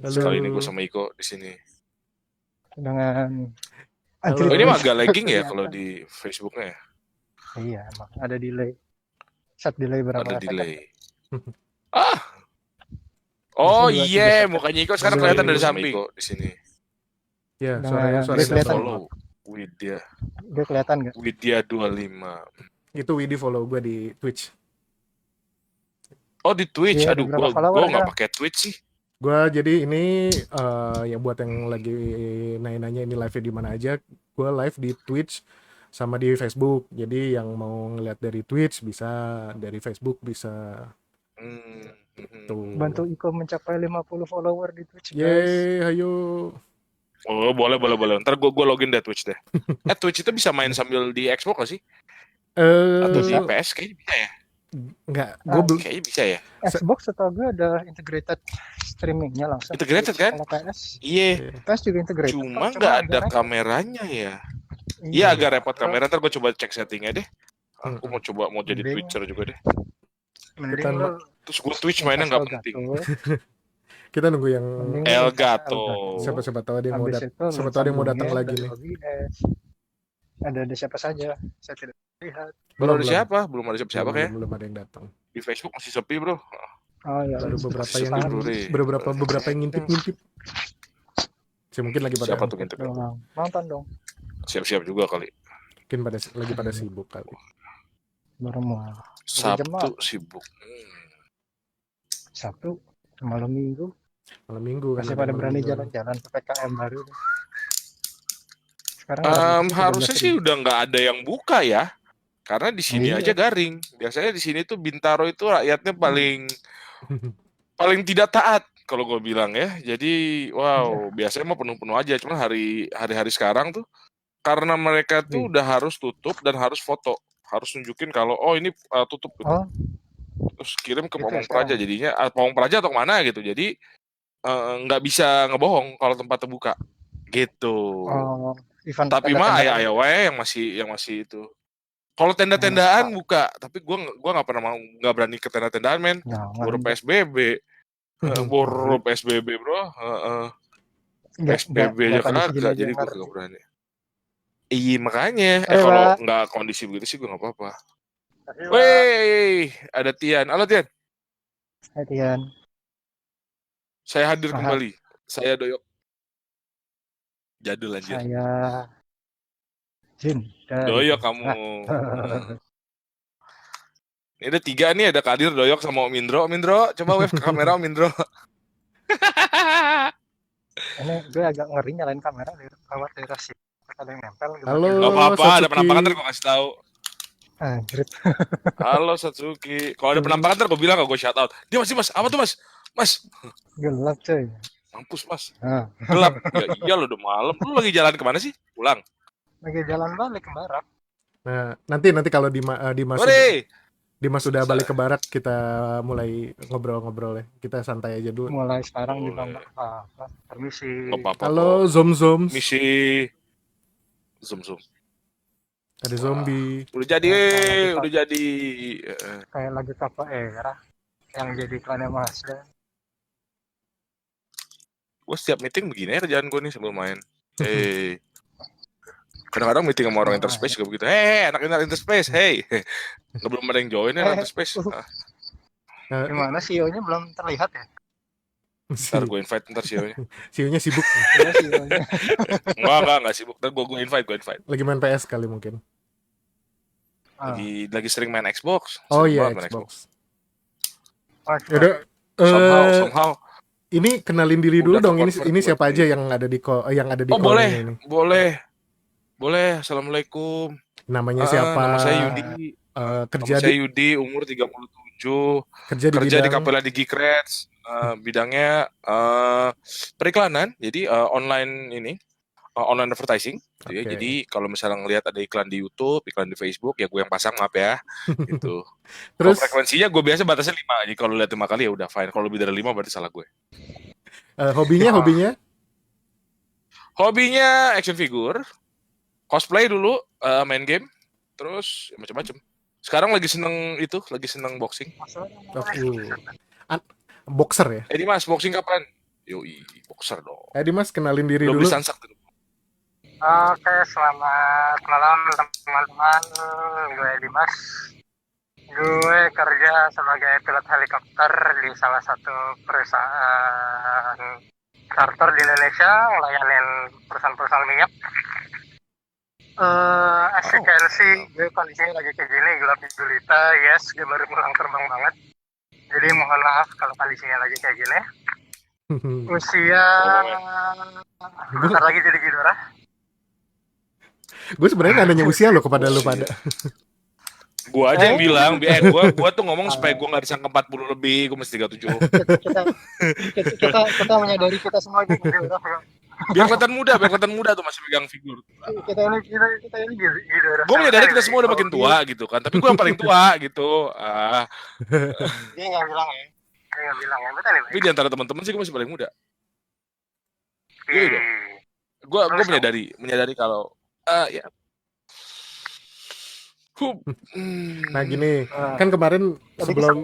Sekali ini gue Halo. sama Iko di sini. Dengan Halo. Oh, ini mah anjrit agak lagging ya kalau kelihatan. di Facebooknya ya? Iya, emang ada delay. Set delay Ada berapa second? delay. Ah, Biasanya oh 2-3 iya, second. mukanya Iko sekarang Halo. kelihatan dari Sama samping. Iko Di sini. Ya, Dengan suara dia Bisa dapat kelihatan banget. follow Widya. dia kelihatan nggak? Widya 25. Itu Widi follow gue di Twitch. Oh, di Twitch. Dia ada Aduh, berapa gue follower nggak sekarang? pakai Twitch sih. Gue jadi ini ya buat yang lagi nanya-nanya ini live di mana aja, gue live di Twitch sama di Facebook. Jadi yang mau ngeliat dari Twitch bisa, dari Facebook bisa. Hmm. Bantu Iko mencapai 50 follower di Twitch, guys. Yeay, ayo. Oh, boleh. Ntar gue login deh Twitch deh. Twitch itu bisa main sambil di Xbox gak sih? Atau di Bisa. PS? Kayaknya bisa ya. Enggak, Ah, Kayaknya bisa ya. Xbox atau gue ada integrated streamingnya langsung. Integrated kan? Kalau PS, Iya. PS juga integrated. Cuma Kok, nggak agak ada repot. kameranya ya. Iya. Iya, agak repot kamera. Ntar gue coba cek settingnya deh. Aku mau coba jadi Mending- Twitcher juga deh. Mending Kita- lo Terus gue Twitch mainnya nggak penting. kita nunggu yang Mending Elgato. siapa tahu dia mau Habis itu siapa tahu dia mau datang sambungnya lagi dari nih. OBS. Ada siapa saja? Saya tidak lihat. Belum ada siapa? Belum ada siapa kayak. Belum ada yang datang. Di Facebook masih sepi, bro. Oh ya. Baru beberapa Sepi, yang bro, Ri. beberapa yang ngintip. Mungkin lagi pada Siapa tuh ngintip? Nonton dong. Siap-siap juga kali. mungkin lagi pada sibuk kali. Baru mau. Sabtu sibuk. Sabtu malam minggu. Malam minggu kan. Masih pada berani jalan-jalan PPKM baru. Sekarang Harusnya sih udah nggak ada yang buka ya. Karena di sini Iya. aja garing. Biasanya di sini tuh Bintaro itu rakyatnya paling tidak taat kalau gue bilang ya. Jadi wow, biasanya mah penuh-penuh aja. Cuman hari-hari sekarang tuh karena mereka tuh udah harus tutup dan harus foto. Harus nunjukin kalau ini tutup gitu. Oh. Terus kirim ke Pamong Praja jadinya Pamong Praja atau kemana gitu. Jadi nggak bisa ngebohong kalau tempat terbuka gitu. Tapi mah ayah wae yang masih itu. Kalau tenda-tendaan buka, tapi gua nggak berani ke tenda-tendaan, men. Boro PSBB. Boro PSBB, bro. PSBB aja kagak, jadi gua nggak berani. Iya, makanya. Kalau nggak kondisi begitu sih gua nggak apa-apa. Wey, ada Tian. Halo, Tian. Hai, Tian. Saya hadir kembali. Saya Doyok. Jadul anjir. Saya Jin. Doyok kamu. Ini ada 3 nih, ada Kadir, Doyok, sama Om Indro. Om Indro, coba wave ke kamera Om Indro. Ini gue agak ngeri nyalain kamera khawatir sih ada yang nempel. Halo, gak apa-apa, ada penampakan ntar gue kasih tahu. Anjir. Halo Satsuki. Kalau ada penampakan ntar gue bilang gak gue shout out. Dia masih mas, apa tuh mas? Mas. Gelap coy. Mampus mas. Gelap. Ya iya lo udah malam. Lu lagi jalan kemana sih? Pulang. Lagi jalan balik ke barat. Nah, nanti kalau Dimas sudah balik ke barat, kita mulai ngobrol-ngobrol ya. Kita santai aja dulu. Mulai sekarang juga nggak apa-apa. Permisi. Halo, Zom. Misi. Zoom. Ada zombie. Udah jadi. Kayak lagu Kappa Era yang jadi iklannya Mazda. Gue setiap meeting begini ya kerjaan gue nih sebelum main. Kadang-kadang meeting sama orang Interspace juga begitu. Anak Interspace, belum ada yang join ya Interspace. Gimana CEO-nya belum terlihat ya? Ntar gue invite CEO-nya. CEO-nya sibuk. Enggak sibuk. Ntar gue invite. Lagi main PS kali mungkin. Lagi sering main Xbox. Oh iya, Xbox. Udah. Somehow. Ini kenalin diri dulu dong. Ini siapa aja yang ada di ini? Boleh. Assalamualaikum. Namanya siapa? Nama saya Yudi. Saya Yudi, umur 37. Kerja di Kapela di Geekreds. Bidangnya periklanan. Jadi online advertising. Okay. Jadi kalau misalnya ngelihat ada iklan di YouTube, iklan di Facebook, ya gue yang pasang, maaf ya. Gitu. Terus frekuensinya gue biasa batasnya 5. Jadi kalau lihat 5 kali ya udah fine. Kalau lebih dari 5 berarti salah gue. Hobinya action figure, cosplay dulu, main game, terus macam-macam. Sekarang lagi seneng boxing. Boxer ya? Mas, boxing kapan? Yoi, boxer dong. Dimas, kenalin diri Belum dulu. beli Sansak tuh. Oke, selamat malam teman-teman. Gue Dimas. Gue kerja sebagai pilot helikopter di salah satu perusahaan charter di Indonesia, ngelayanin perusahaan-perusahaan minyak. As you can see, gue kondisinya lagi kayak gini, gelap gulita. Yes, gue baru pulang terbang banget. Jadi mohon maaf kalau kondisinya lagi kayak gini. Usia bentar lagi jadi Ghidorah. Gue sebenarnya nggak nanya usia lo kepada lo pada. Gue aja yang bilang, gue tuh ngomong supaya gue nggak disangka 40 lebih, gue mesti 37. kita menyadari kita semua jadi Ghidorah. Biar kelihatan muda tuh masih pegang figur. Kita ini Ghidorah. Gue menyadari kita semua udah makin tua gitu kan, tapi gue yang paling tua gitu. Dia nggak bilang ya. Betul ya. Tapi di antara teman-teman sih gue masih paling muda. Iya dong. Gue menyadari kalau ya. Nah gini, kan kemarin sebelum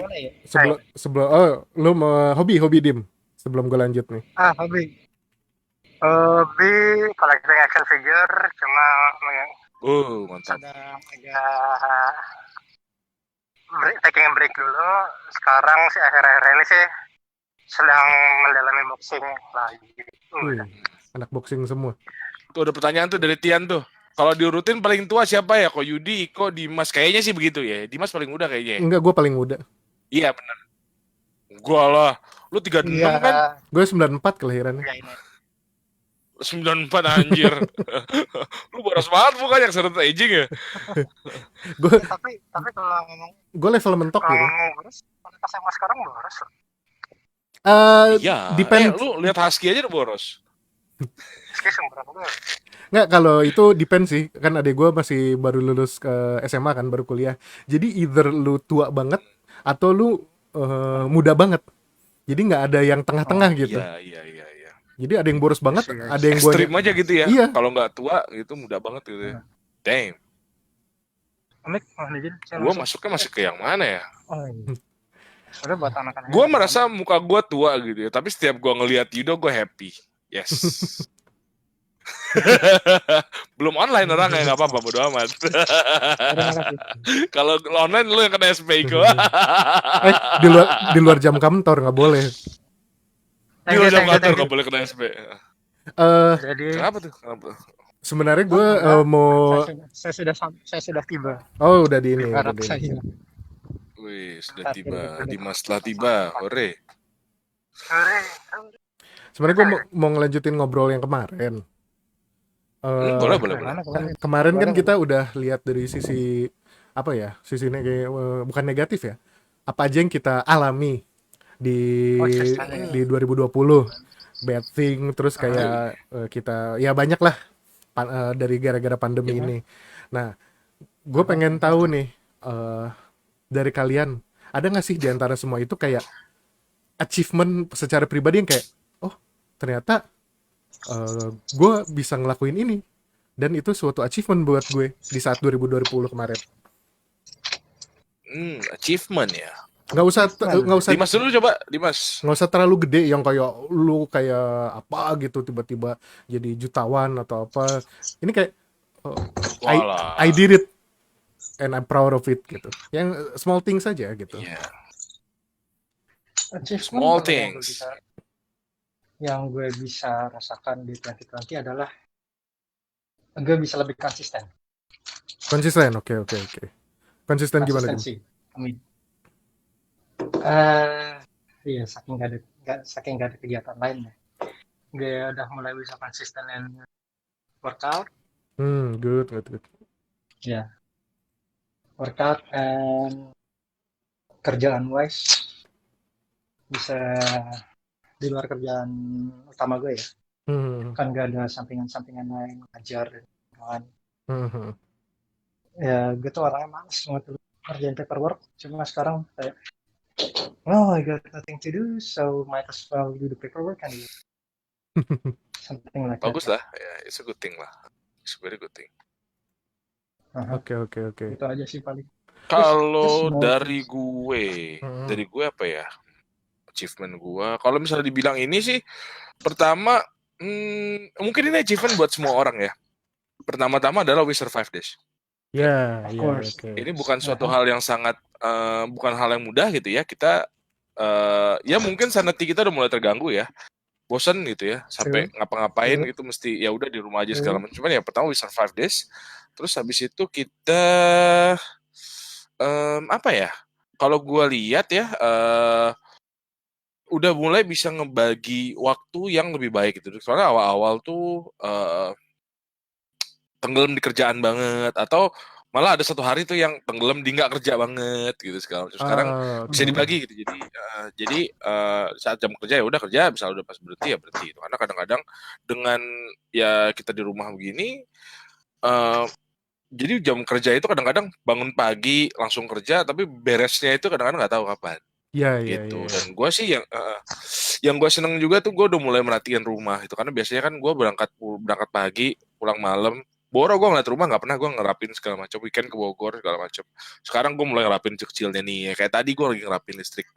lu mau hobi Dim sebelum gue lanjut nih. Hobi collecting action figure, cuma mantap. Agak taking a break dulu. Sekarang sih akhir-akhir ini sih sedang mendalami boxing lagi. Anak boxing semua. Tuh ada pertanyaan tuh dari Tian tuh. Kalau diurutin paling tua siapa ya? Kok Yudi, Iko, Dimas? Kayaknya sih begitu ya. Dimas paling muda kayaknya. Enggak, gue paling muda. Iya benar. Gue lah. Lu 36 kan? Gue 94 kelahirannya. 94 anjir. Lu boros banget bukan yang seret aging ya? Tapi kalau ngomong gue level mentok gitu. Boros, kualitas SMA sekarang boros. Iya. Depend. Lu lihat Husky aja udah boros. Husky berapa tuh? Nggak, kalau itu depend sih. Kan adek gue masih baru lulus ke SMA kan, baru kuliah. Jadi either lu tua banget atau lu muda banget. Jadi nggak ada yang tengah-tengah gitu. Iya. Jadi ada yang boros banget, ada yang gue ekstrim aja gitu ya. Iya. Kalau nggak tua gitu muda banget gitu ya. Damn. Gue masuknya masih ke yang mana ya? Udah buat anak-anak. Gue merasa muka gue tua gitu ya. Tapi setiap gue ngelihat Yudo gue happy. Yes. Belum online orang ya, nggak apa-apa, bodo amat. Kalau online lu yang kena SP kok. Di luar jam kantor nggak boleh. Di luar jam kantor nggak boleh kena SP. Kenapa tuh? Sebenarnya gue mau. Saya sudah tiba. Oh udah di ini. Wih sudah tiba. Dimas telah tiba. Hore. Sebenarnya gue mau ngelanjutin ngobrol yang kemarin. Boleh. Kemarin kan kita udah lihat dari sisi apa ya, sisi bukan negatif ya, apa aja yang kita alami di 2020, bad thing, terus kayak kita ya banyak lah dari gara-gara pandemi ini. Nah, gue pengen tahu nih dari kalian, ada nggak sih di antara semua itu kayak achievement secara pribadi yang kayak ternyata gue bisa ngelakuin ini dan itu suatu achievement buat gue di saat 2020 kemarin. Achievement ya. Nggak usah. Dimas dulu coba, Dimas. Nggak usah terlalu gede yang kayak lu kayak apa gitu tiba-tiba jadi jutawan atau apa. Ini kayak I did it and I'm proud of it gitu. Yang small things saja gitu. Yeah. Small things. Yang gue bisa rasakan di 2020 adalah gue bisa lebih konsisten. Oke. Konsisten gimana? Amin. Iya, saking gak ada kegiatan lain ya. Gue udah mulai bisa konsisten and workout. Good. Ya. Workout and kerjaan wise bisa di luar kerjaan utama gue ya. Kan gak ada sampingan lain, ngajar kan. Ya gue tuh orangnya males banget kerjain paperwork, cuma sekarang kayak I got nothing to do, so might as well do the paperwork and something like Bagus that. Lah, ya, it's a good thing lah. It's a very good thing. Oke. Itu aja sih paling. Kalau dari gue apa ya? achievement gua. Kalau misalnya dibilang ini sih, pertama, mungkin ini achievement buat semua orang ya. Pertama-tama adalah we survive this. Ya, Of ya, course. oke. Ini bukan suatu hal yang sangat, bukan hal yang mudah gitu ya. Kita, ya mungkin sanity kita udah mulai terganggu ya. Bosen gitu ya, sampai ngapa-ngapain gitu mesti ya udah di rumah aja segala macam. Cuman ya pertama we survive this. Terus habis itu kita apa ya? Kalau gua lihat ya, udah mulai bisa ngebagi waktu yang lebih baik gitu. Soalnya awal-awal tuh tenggelam di kerjaan banget, atau malah ada satu hari tuh yang tenggelam di nggak kerja banget gitu segala macam. Sekarang bisa dibagi gitu. Jadi saat jam kerja ya udah kerja, misalnya udah pas berhenti ya berhenti gitu. Karena kadang-kadang dengan ya kita di rumah begini, jadi jam kerja itu kadang-kadang bangun pagi langsung kerja, tapi beresnya itu kadang-kadang nggak tahu kapan. Ya, Gitu. Dan gue sih yang gue seneng juga tuh gue udah mulai merhatiin rumah itu, karena biasanya kan gue berangkat pagi pulang malam. Boro gue ngeliat rumah nggak pernah gue ngerapin segala macam. Weekend ke Bogor segala macam. Sekarang gue mulai ngerapin kecilnya nih. Kayak tadi gue lagi ngerapin listrik.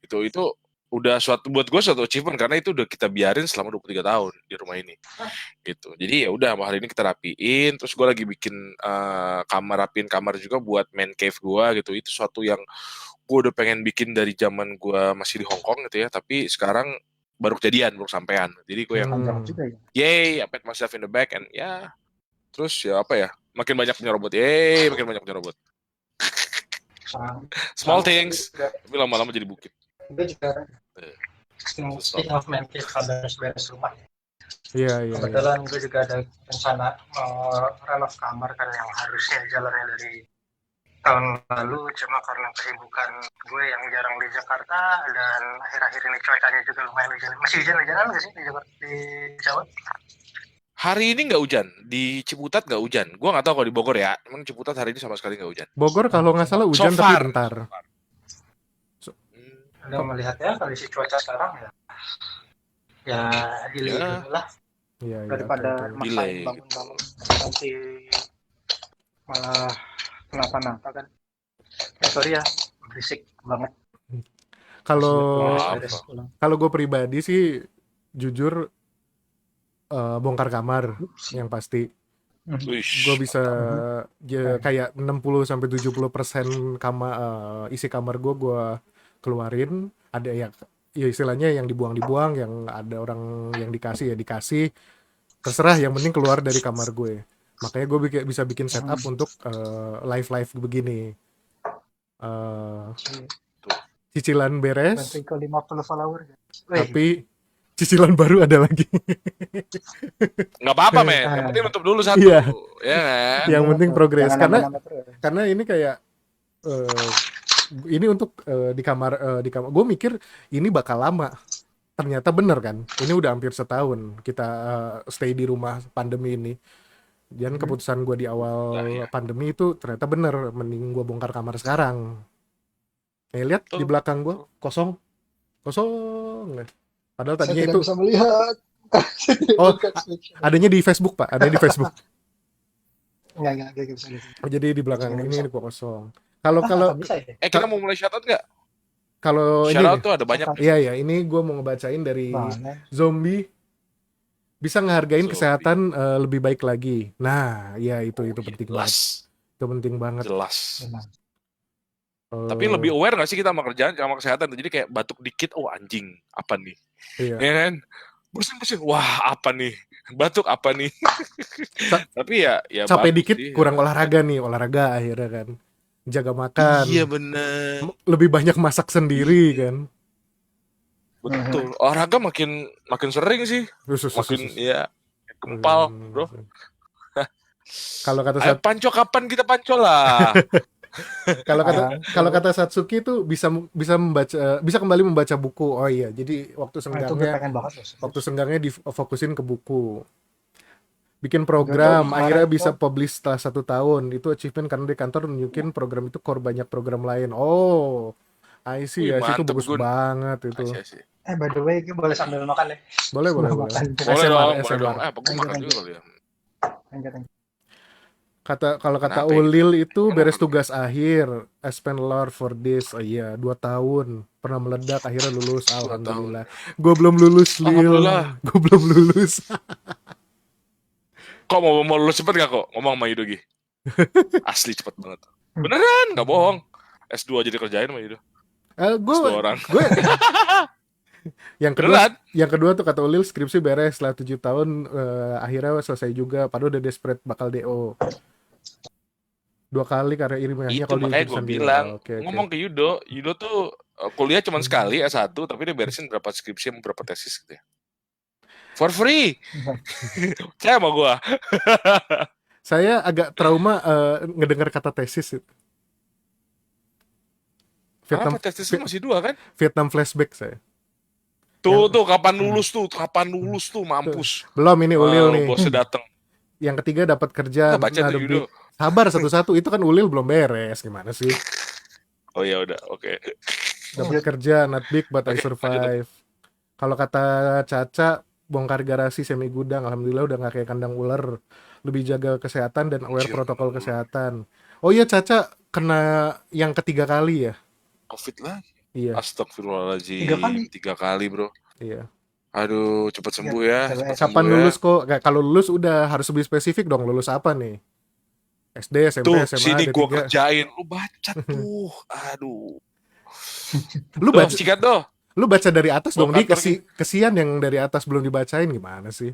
Itu udah buat gue suatu achievement, karena itu udah kita biarin selama 23 tahun di rumah ini. Gitu. Jadi ya udah hari ini kita rapiin. Terus gue lagi bikin rapiin kamar juga buat man cave gue gitu. Itu suatu yang gue udah pengen bikin dari zaman gue masih di Hong Kong gitu ya. Tapi sekarang baru kejadian, baru sampean. Jadi gue yang yay, I pat myself in the back and ya. Terus ya apa ya, makin banyak nyerobot, makin banyak nyerobot. Small things, tapi lama-lama jadi bukit. Gue juga speaking of man cave, beres rumah. Iya. Kebetulan gue juga ada rencana renov kamar kan, yang harusnya jalannya dari tahun lalu, cuma karena kesibukan gue yang jarang di Jakarta dan akhir-akhir ini cuacanya juga lumayan hujan. Masih hujan-hujanan nggak sih di Jawa? Hari ini nggak hujan, di Ciputat nggak hujan. Gue nggak tahu kalau di Bogor ya, cuman Ciputat hari ini sama sekali nggak hujan. Bogor kalau nggak salah hujan tapi bentar. Anda melihat ya kondisi cuaca sekarang ya delay dulu lah. Iya, daripada maksain bangun-bangun nanti malah kenapa-napa kan. Sorry ya, berisik banget. Kalau gue pribadi sih jujur bongkar kamar yang pasti. Gue bisa kayak 60-70% isi kamar gue keluarin. Ada ya istilahnya yang dibuang, yang ada orang yang dikasih ya dikasih, terserah, yang penting keluar dari kamar gue. Makanya gue bisa bikin setup untuk live begini. Cicilan beres, 50 follower. tapi cicilan baru ada lagi. Nggak apa-apa, men. Yang penting nutup dulu satu. Iya. Ya kan? Yang penting progres. Karena ini kayak ini untuk di kamar. Gue mikir ini bakal lama. Ternyata bener kan. Ini udah hampir setahun kita stay di rumah pandemi ini. Dan keputusan gue di awal pandemi itu ternyata bener. Mending gue bongkar kamar sekarang. Lihat di belakang gue kosong. Padahal tadinya itu bisa melihat. Adanya di Facebook, Pak. Adanya di Facebook. Enggak bisa. Jadi di belakang ini kosong. Kalau kita mau mulai shoutout nggak? Kalau shoutout tuh ada banyak. Iya, ini gue mau ngebacain dari Zombie. Bisa ngehargain kesehatan lebih baik lagi. Nah, ya itu penting banget. Itu penting banget. Jelas. Tapi lebih aware nggak sih kita sama kerjaan, sama kesehatan? Jadi kayak batuk dikit, anjing, apa nih? Iya. Ya kan? Bersin, wah apa nih? Batuk apa nih? Tapi ya capek dikit sih, kurang olahraga akhirnya kan. Jaga makan. Iya bener. Lebih banyak masak sendiri kan. Betul. Olahraga makin sering sih. Makin ya gempal, bro. Kalau kata panco kapan kita panco lah. Kalau kata Satsuki itu bisa kembali membaca buku. Oh iya, jadi waktu senggangnya difokusin ke buku. Bikin program, akhirnya bisa publish setelah 1 tahun. Itu achievement karena di kantor nunjukin program itu core banyak program lain. Oh, I see, itu bagus banget itu. By the way, boleh sambil makan ya? Boleh. Boleh dong. Bagus makan juga kali ya. Kalau kata Ulil itu beres tugas akhir, I spend a lot for this. 2 tahun. pernah meledak, akhirnya lulus, 2 tahun. alhamdulillah. Gue belum lulus, Lil. Alhamdulillah. Gue belum lulus. Kok mau lulus cepet gak kok? Ngomong sama Yudo Gi. Asli cepet banget. Beneran, gak bohong. S2 aja dikerjain sama Yudo. Gue S2 orang. yang Beneran? kedua tuh kata Ulil skripsi beres setelah 7 tahun, akhirnya selesai juga, padahal udah desperate bakal DO 2 kali karena ilmiahnya Itu kalau di makanya gue jurusan dia. bilang, Oke. ngomong ke Yudo tuh kuliah cuma sekali S1, tapi dia beresin berapa skripsi sama berapa tesis gitu ya. For free. Saya sama gue. Saya agak trauma ngedengar kata tesis itu. Apa tesisnya masih 2 kan? Vietnam flashback saya. Tuh kapan lulus tuh mampus. Belum ini Ulil nih. Bosnya datang. Yang ketiga dapat kerja. Baca tuh Yudo. Sabar satu-satu, itu kan Ulil belum beres, gimana sih? Oh ya udah, oke. Dapat kerja, not big but I survive. Kalau kata Caca, bongkar garasi semi gudang, alhamdulillah udah nggak kayak kandang ular, lebih jaga kesehatan dan aware protokol kesehatan. Oh iya, Caca kena yang ketiga kali ya? Covid lagi. Iya. Astagfirullahaladzim. 3 kali bro. Iya. Aduh, cepat sembuh ya. Kapan lulus kok? Kalau lulus udah harus lebih spesifik dong, lulus apa nih? SD, SMP, tuh, SMA, sini D3. Gua kerjain. Lu baca tuh. Aduh. Lu baca sikat doh. Lu baca dari atas dong, di kesian yang dari atas belum dibacain, gimana sih?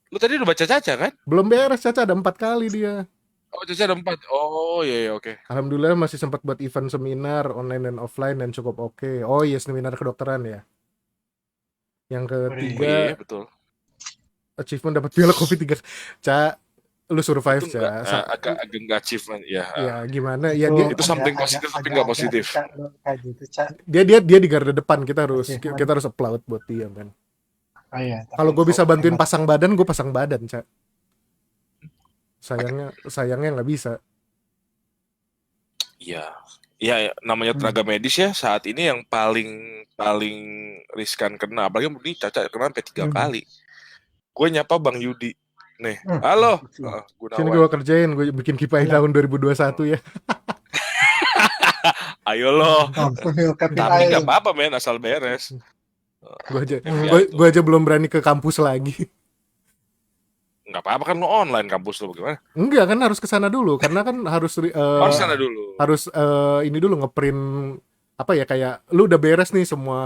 Lu tadi udah baca Caca kan? Belum beres, Caca ada 4 kali dia. Oh, Caca ada 4. Oh iya oke. Alhamdulillah masih sempat buat event seminar online dan offline dan cukup oke. Oh iya, seminar kedokteran ya. Yang ketiga, iya, betul. achievement dapat piala COVID 3. Ca, lu survive, Ca. Agak nggak achievement ya. Ya gimana? Ya itu something positif tapi nggak positif. Dia di garda depan, kita harus applaud buat dia, kan. Oh, iya, kalau gue bisa bantuin pasang badan, gue pasang badan, Ca. Sayangnya nggak bisa. Iya, namanya tenaga medis ya saat ini yang paling riskan kena. Apalagi ini Caca kena sampai 3 kali. Gue nyapa Bang Yudi. Nih, halo. Sini gue kerjain, gue bikin KPI tahun 2021 ya. Ayo loh. Tapi nggak apa-apa men, asal beres. Gue aja belum berani ke kampus lagi. Nggak apa-apa kan lo online kampus lo bagaimana? Enggak kan, harus kesana dulu karena kan harus sana dulu. Harus ini dulu ngeprint apa ya, kayak lu udah beres nih semua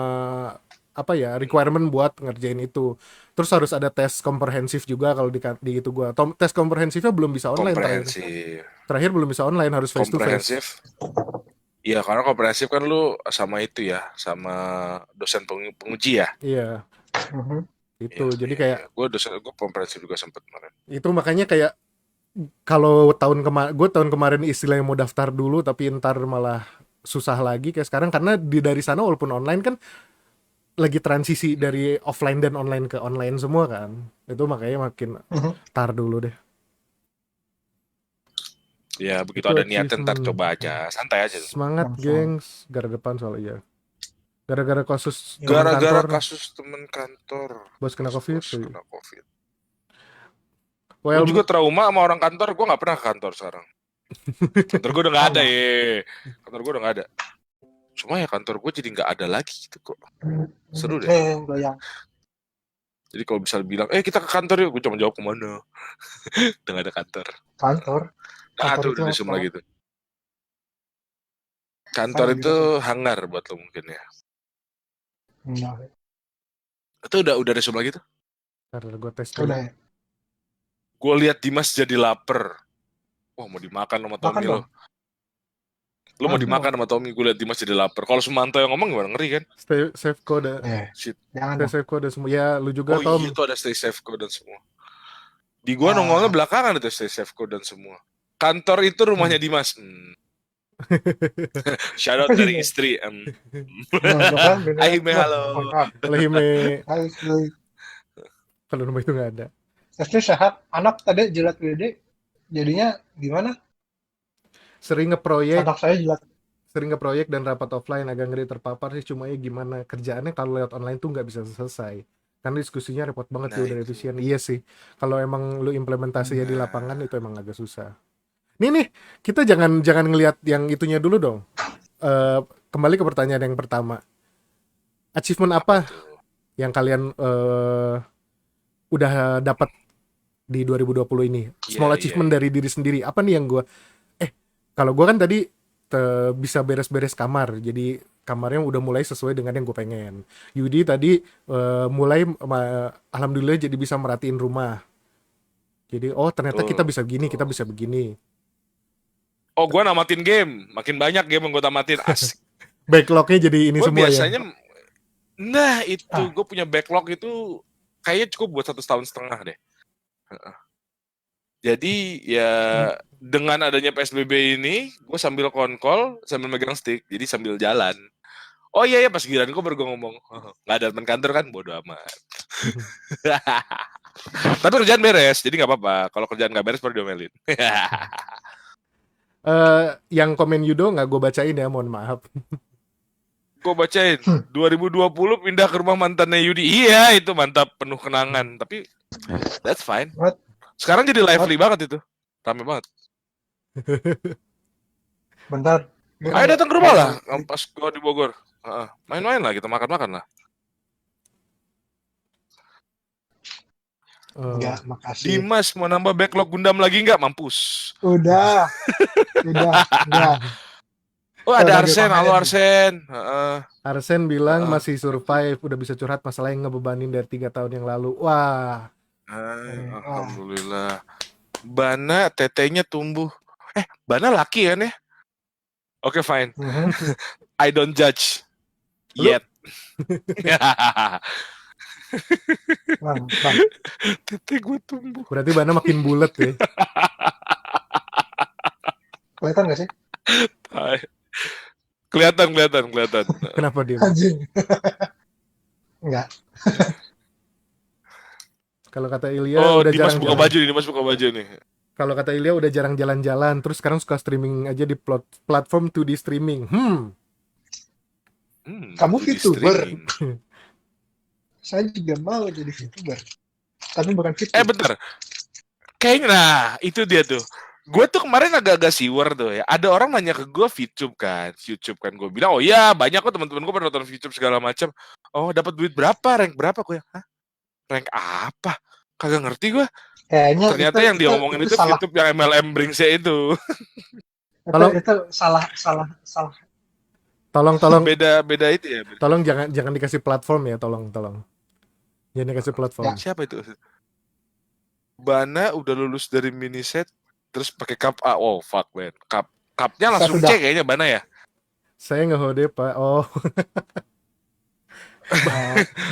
apa ya requirement buat ngerjain itu. Terus harus ada tes komprehensif juga kalau di itu gua. Tes komprehensifnya belum bisa online terakhir belum bisa online, harus face to face. Iya, karena komprehensif kan lu sama itu ya, sama dosen penguji ya. Iya. Itu ya, jadi kayak gue komprehensif juga sempet kemarin. Itu makanya kayak kalau tahun kemarin istilahnya mau daftar dulu tapi ntar malah susah lagi kayak sekarang, karena dari sana walaupun online kan lagi transisi dari offline dan online ke online semua kan. Itu makanya makin tar dulu deh. Ya begitu itu ada niatan ntar coba aja, santai aja. Semangat gengs, gara depan soalnya. Gara-gara kasus temen kantor. Bos kena COVID. Gue juga trauma sama orang kantor, gue nggak pernah ke kantor sekarang. Kantor gue udah nggak ada ya. Cuma ya kantor gue jadi nggak ada lagi gitu kok. Seru deh. Jadi kalau bisa bilang, kita ke kantor yuk, gue cuma jawab kemana. Udah nggak ada kantor. Tuh udah semua gitu. Kantor itu hangar buat lo mungkin ya. Itu udah ada semua gitu. Gue tes udah. Gue lihat Dimas jadi lapar. Wah, mau dimakan sama Tommy lo. Lo mau dimakan sama Tommy, gue lihat Dimas jadi lapar. Kalau Sumanto yang ngomong gimana, ngeri kan? Stay safe code. Stay safe code semua. Ya, lu juga Tom. Iya, itu ada stay safe code dan semua. Di gua nongolnya belakangan itu stay safe code dan semua. Kantor itu rumahnya Dimas. Shout out dari istri. Ahime, halo. Ahime. Kalau rumah itu nggak ada. Istri sehat, anak tadi jilat gede. Jadinya gimana? Sering ngeproyek. Anak saya jilat. Sering ngeproyek dan rapat offline, agak ngeri terpapar sih. Cuma ya gimana, kerjaannya kalau lewat online tuh nggak bisa selesai. Karena diskusinya repot banget udah efisien. Iya sih. Kalau emang lu implementasinya di lapangan itu emang agak susah. Nih, kita jangan ngelihat yang itunya dulu dong. Kembali ke pertanyaan yang pertama. achievement Apa apa tuh? yang kalian udah dapat di 2020 ini? Iya, Small iya, achievement iya. dari diri sendiri. Apa nih yang gue kalau gue kan tadi bisa beres-beres kamar. Jadi kamarnya udah mulai sesuai dengan yang gue pengen. Yudi tadi mulai alhamdulillah jadi bisa merhatiin rumah. Jadi oh ternyata kita Betul, bisa begini, kita betul. bisa begini. Oh, gue namatin game. Makin banyak game yang gue tamatin. Asik. Backlognya jadi ini Gue semua ya. biasanya, nah itu, Ah, gue punya backlog itu kayaknya cukup buat 1,5 tahun deh. Jadi ya dengan adanya PSBB ini, gue sambil konkol, sambil megang stick, jadi sambil jalan. Oh iya ya, pas giliran gue baru gue ngomong, nggak ada teman kantor kan, bodo amat. Tapi kerjaan beres, jadi nggak apa-apa. Kalau kerjaan nggak beres baru diomelin. Yang komen Yudo nggak gue bacain ya, mohon maaf. Gue bacain, 2020 pindah ke rumah mantannya Yudi. Iya, itu mantap, penuh kenangan. Tapi that's fine. What? Sekarang jadi lively banget itu. Rame banget. Bentar. Gua Ayo datang ke rumah lah, mau- pas gue di Bogor. Main-main lah, kita makan-makan lah. Enggak, makasih. Dimas mau nambah backlog Gundam lagi nggak? Mampus. Udah, enggak. Oh Udah ada lagi Arsen, halo komenin. Arsen. Arsen bilang Heeh. masih survive, udah bisa curhat masalah yang ngebebanin dari 3 tahun yang lalu. Wah, Alhamdulillah. Bana tetenya tumbuh. Bana laki kan ya? Oke, fine. I don't judge. Lu- Yet. Bang. Tete gue tumbuh. berarti Bana makin bulat ya. Kelihatan gak sih? Hai. Kelihatan. Kenapa dia? Anjing. Enggak. Kalau kata Ilya Oh, udah Dimas jarang buka jalan. baju nih, Dimas buka baju nih. Kalau kata Ilya udah jarang jalan-jalan, terus sekarang suka streaming aja di platform 2D streaming. Kamu itu di VTuber? streaming. Saya juga mau jadi VTuber. Tapi bukan VTuber. Bentar. Kayaknya, nah, itu dia tuh. Gue tuh kemarin agak-agak siwer tuh ya. Ada orang nanya ke gue YouTube kan. Gue bilang, oh iya banyak kok teman-teman gue pada nonton YouTube segala macam. Oh dapat duit berapa, rank berapa? Gue hah? Rank apa? Kagak ngerti gue. Kayaknya Ternyata yang dia ngomongin itu salah. YouTube yang MLM Bringsnya itu. Itu salah. Tolong Beda itu ya. tolong jangan dikasih platform ya, tolong. Jangan dikasih platform. Siapa itu? Bana udah lulus dari miniset terus pakai cup A. Oh fuck man. Cupnya langsung C kayaknya Bana ya. Saya nge-hode Pak. Oh.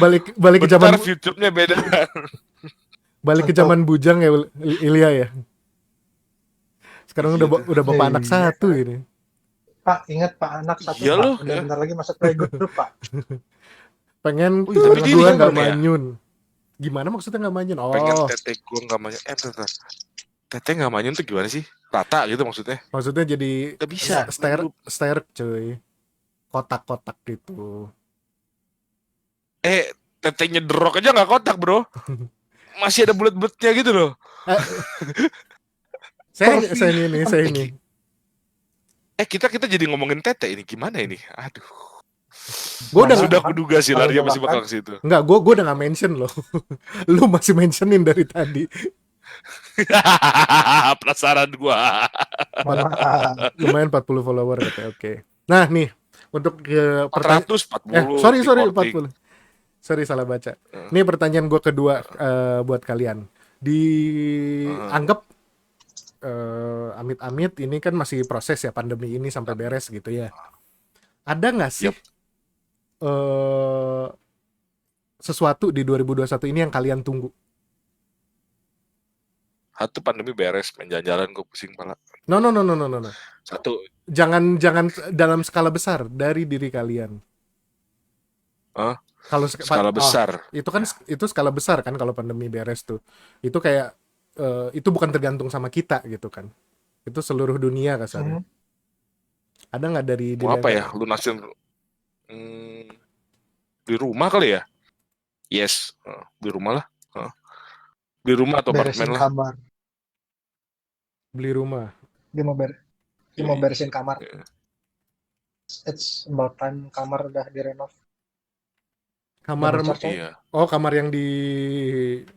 balik ke zaman YouTube-nya beda. Balik ke zaman bujang ya Ilya ya. Sekarang udah bapak anak satu ini. Pak, ingat Pak, anak satu. Iya loh, udah bentar lagi masuk playgroup Pak. Pengen tapi gue dia nggak ya? manyun. Gimana maksudnya nggak manyun? Oh. Pengen tete gue nggak manyun. Bentar. Tete nggak manyun tuh gimana sih? Rata gitu maksudnya? Maksudnya jadi nggak bisa. Stair cuy. Kotak-kotak gitu. Tetenya derok aja nggak kotak bro. Masih ada bulat-bulatnya gitu loh. Saya ini. Kita jadi ngomongin tete ini gimana ini? Aduh. Gue udah sudah kuduga sih larinya masih bakal ke situ. Enggak, gue udah nggak mention loh. Lu masih mentionin dari tadi. Penasaran gua. Lumayan 40 follower katanya. Oke. Nah nih untuk pertanyaan 440. Sorry 40. Sorry salah baca. Nih pertanyaan gue kedua buat kalian. Dianggap amit-amit ini kan masih proses ya pandemi ini sampai beres gitu ya. Ada nggak sih sesuatu di 2021 ini yang kalian tunggu? Satu, pandemi beres, main jalan-jalan gue pusing pala. No. Satu. Jangan dalam skala besar dari diri kalian. Kalau skala besar. Itu skala besar kan kalau pandemi beres tuh. Itu kayak itu bukan tergantung sama kita gitu kan. Itu seluruh dunia kasarnya. Ada nggak dari diri apa ya? Lunasin di rumah kali ya? Yes, di rumah lah. Di rumah atau apartemen lah. Kamar. Beli rumah. Dia mau beresin kamar. It's about time kamar udah direnov. Kamar, bocor coy. Iya. oh kamar yang di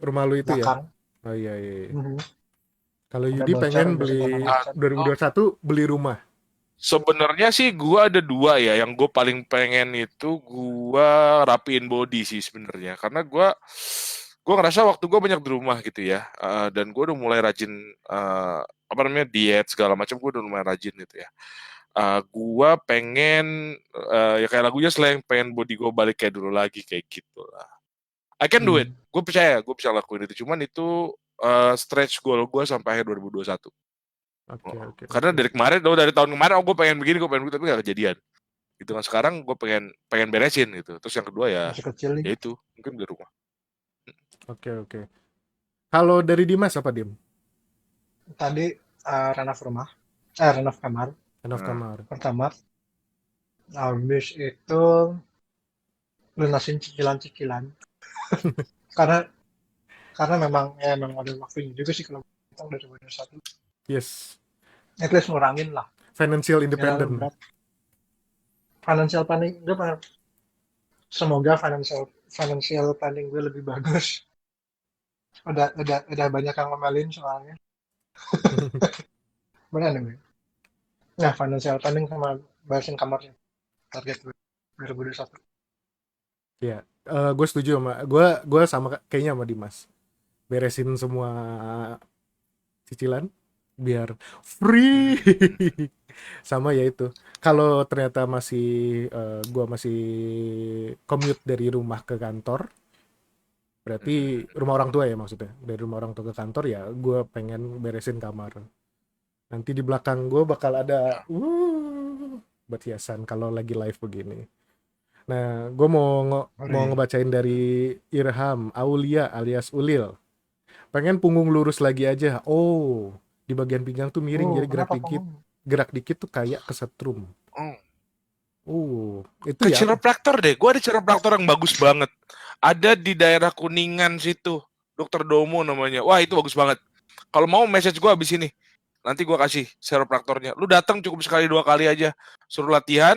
rumah lu itu ya? Belakang. Oh iya, iya, iya. Mhm. Kalau Sampai Yudi bocor pengen gara-gara beli macet. 2021 beli rumah. Sebenarnya sih gua ada dua ya, yang gue paling pengen itu gua rapiin body sih sebenarnya, karena gua ngerasa waktu gua banyak di rumah gitu ya, dan gua udah mulai rajin apa namanya diet segala macam, gua udah lumayan rajin gitu ya. Gua pengen ya kayak lagunya Slank, pengen body gua balik kayak dulu lagi kayak gitu lah. I can do it, gue percaya gue bisa lakuin itu, cuman itu stretch goal gue sampai akhir 2021. Oke. Karena dari kemarin, dari tahun kemarin, gue pengen begini, gue pengen begitu, tapi gak kejadian. Gitu kan, sekarang gue pengen beresin gitu. Terus yang kedua ya, Masih kecil nih. ya itu mungkin di rumah. Oke. Kalau dari Dimas apa Dim? Tadi renov rumah. Renov kamar. Renov kamar. Pertama. Habis itu lunasin cicilan-cicilan. karena memang ada waktunya juga sih kalau kita udah 2021. Yes. At least ngurangin lah. Financial Ya, independent. berat. Financial planning semoga financial planning gue lebih bagus. Udah banyak yang ngomelin soalnya. Benar nih. Nah, financial planning sama barisin kamarnya. Target gue 2021. Ya, gue setuju sama gue sama kayaknya sama Dimas. Beresin semua cicilan biar free. Sama ya itu. Kalau ternyata gue masih commute dari rumah ke kantor, berarti rumah orang tua ya maksudnya. Dari rumah orang tua ke kantor ya, gue pengen beresin kamar. Nanti di belakang gue bakal ada buat hiasan kalau lagi live begini. Nah, gue mau ngebacain dari Irham Aulia alias Ulil. Pengen punggung lurus lagi aja. Oh, di bagian pinggang tuh miring, jadi gerak dikit tuh kayak kesetrum. Itu Ke ya. chiropractor deh. Gue ada chiropractor yang bagus banget. Ada di daerah Kuningan situ. Dr. Domo namanya. Wah, itu bagus banget. Kalau mau message gue abis ini. Nanti gue kasih chiropractornya. Lu datang cukup sekali 2 kali aja. Suruh latihan,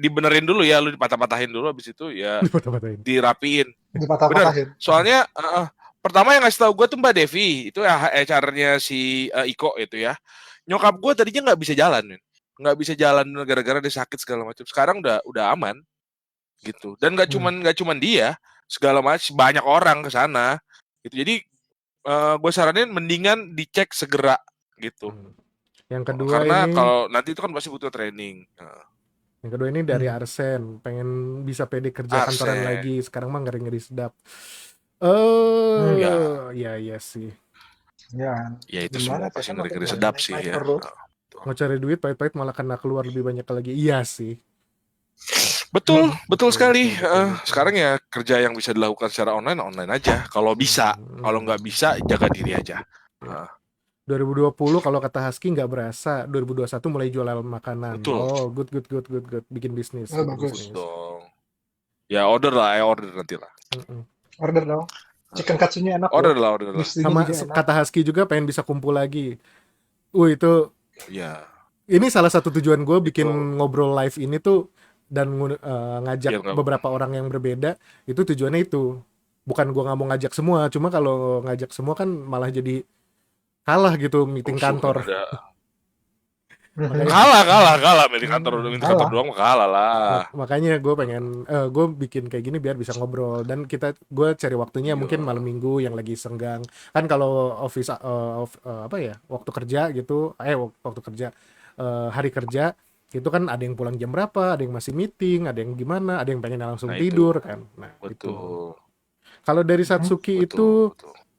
dibenerin dulu ya. Lu dipatah-patahin dulu, abis itu ya dirapiin. Dipatah-patahin. Soalnya pertama yang ngasih tahu gue tuh Mbak Devi. Itu HR-nya si Iko itu ya. Nyokap gue tadinya nggak bisa jalan. Nggak bisa jalan gara-gara dia sakit segala macam. Sekarang udah aman gitu. Dan nggak cuman dia, segala macam banyak orang ke sana. Gitu. Jadi gue saranin mendingan dicek segera gitu. Yang kedua karena ini, kalau nanti itu kan pasti butuh training. Yang kedua ini dari Arsen, pengen bisa pede kerja kantoran lagi. Sekarang mah ngeri-ngeri sedap. Iya sih. Ya itu semua pasti ngeri-ngeri sedap sih ya. Mau cari duit pahit-pahit malah kena keluar lebih banyak lagi. Iya sih. Betul sekali. Sekarang ya kerja yang bisa dilakukan secara online aja. Kalau bisa, kalau nggak bisa jaga diri aja. 2020 kalau kata Husky nggak berasa. 2021 mulai jualan makanan. Betul. Oh, good. Bikin bisnis. Bagus dong. Ya order nanti lah. Order dong. Chicken katsunya enak. Order lah. Sama kata Husky juga pengen bisa kumpul lagi. Itu. Ya. Ini salah satu tujuan gue bikin ngobrol live ini tuh dan ngajak beberapa orang yang berbeda. Itu tujuannya itu. Bukan gue nggak mau ngajak semua. Cuma kalau ngajak semua kan malah jadi kalah gitu meeting kantor. Kalah meeting kantor doang kalah lah. Makanya gue pengen gue bikin kayak gini biar bisa ngobrol, dan gue cari waktunya mungkin malam minggu yang lagi senggang. Kan kalau office waktu kerja gitu, waktu kerja hari kerja itu kan ada yang pulang jam berapa, ada yang masih meeting, ada yang gimana, ada yang pengen langsung tidur kan. Nah, itu. Kalau dari Satsuki itu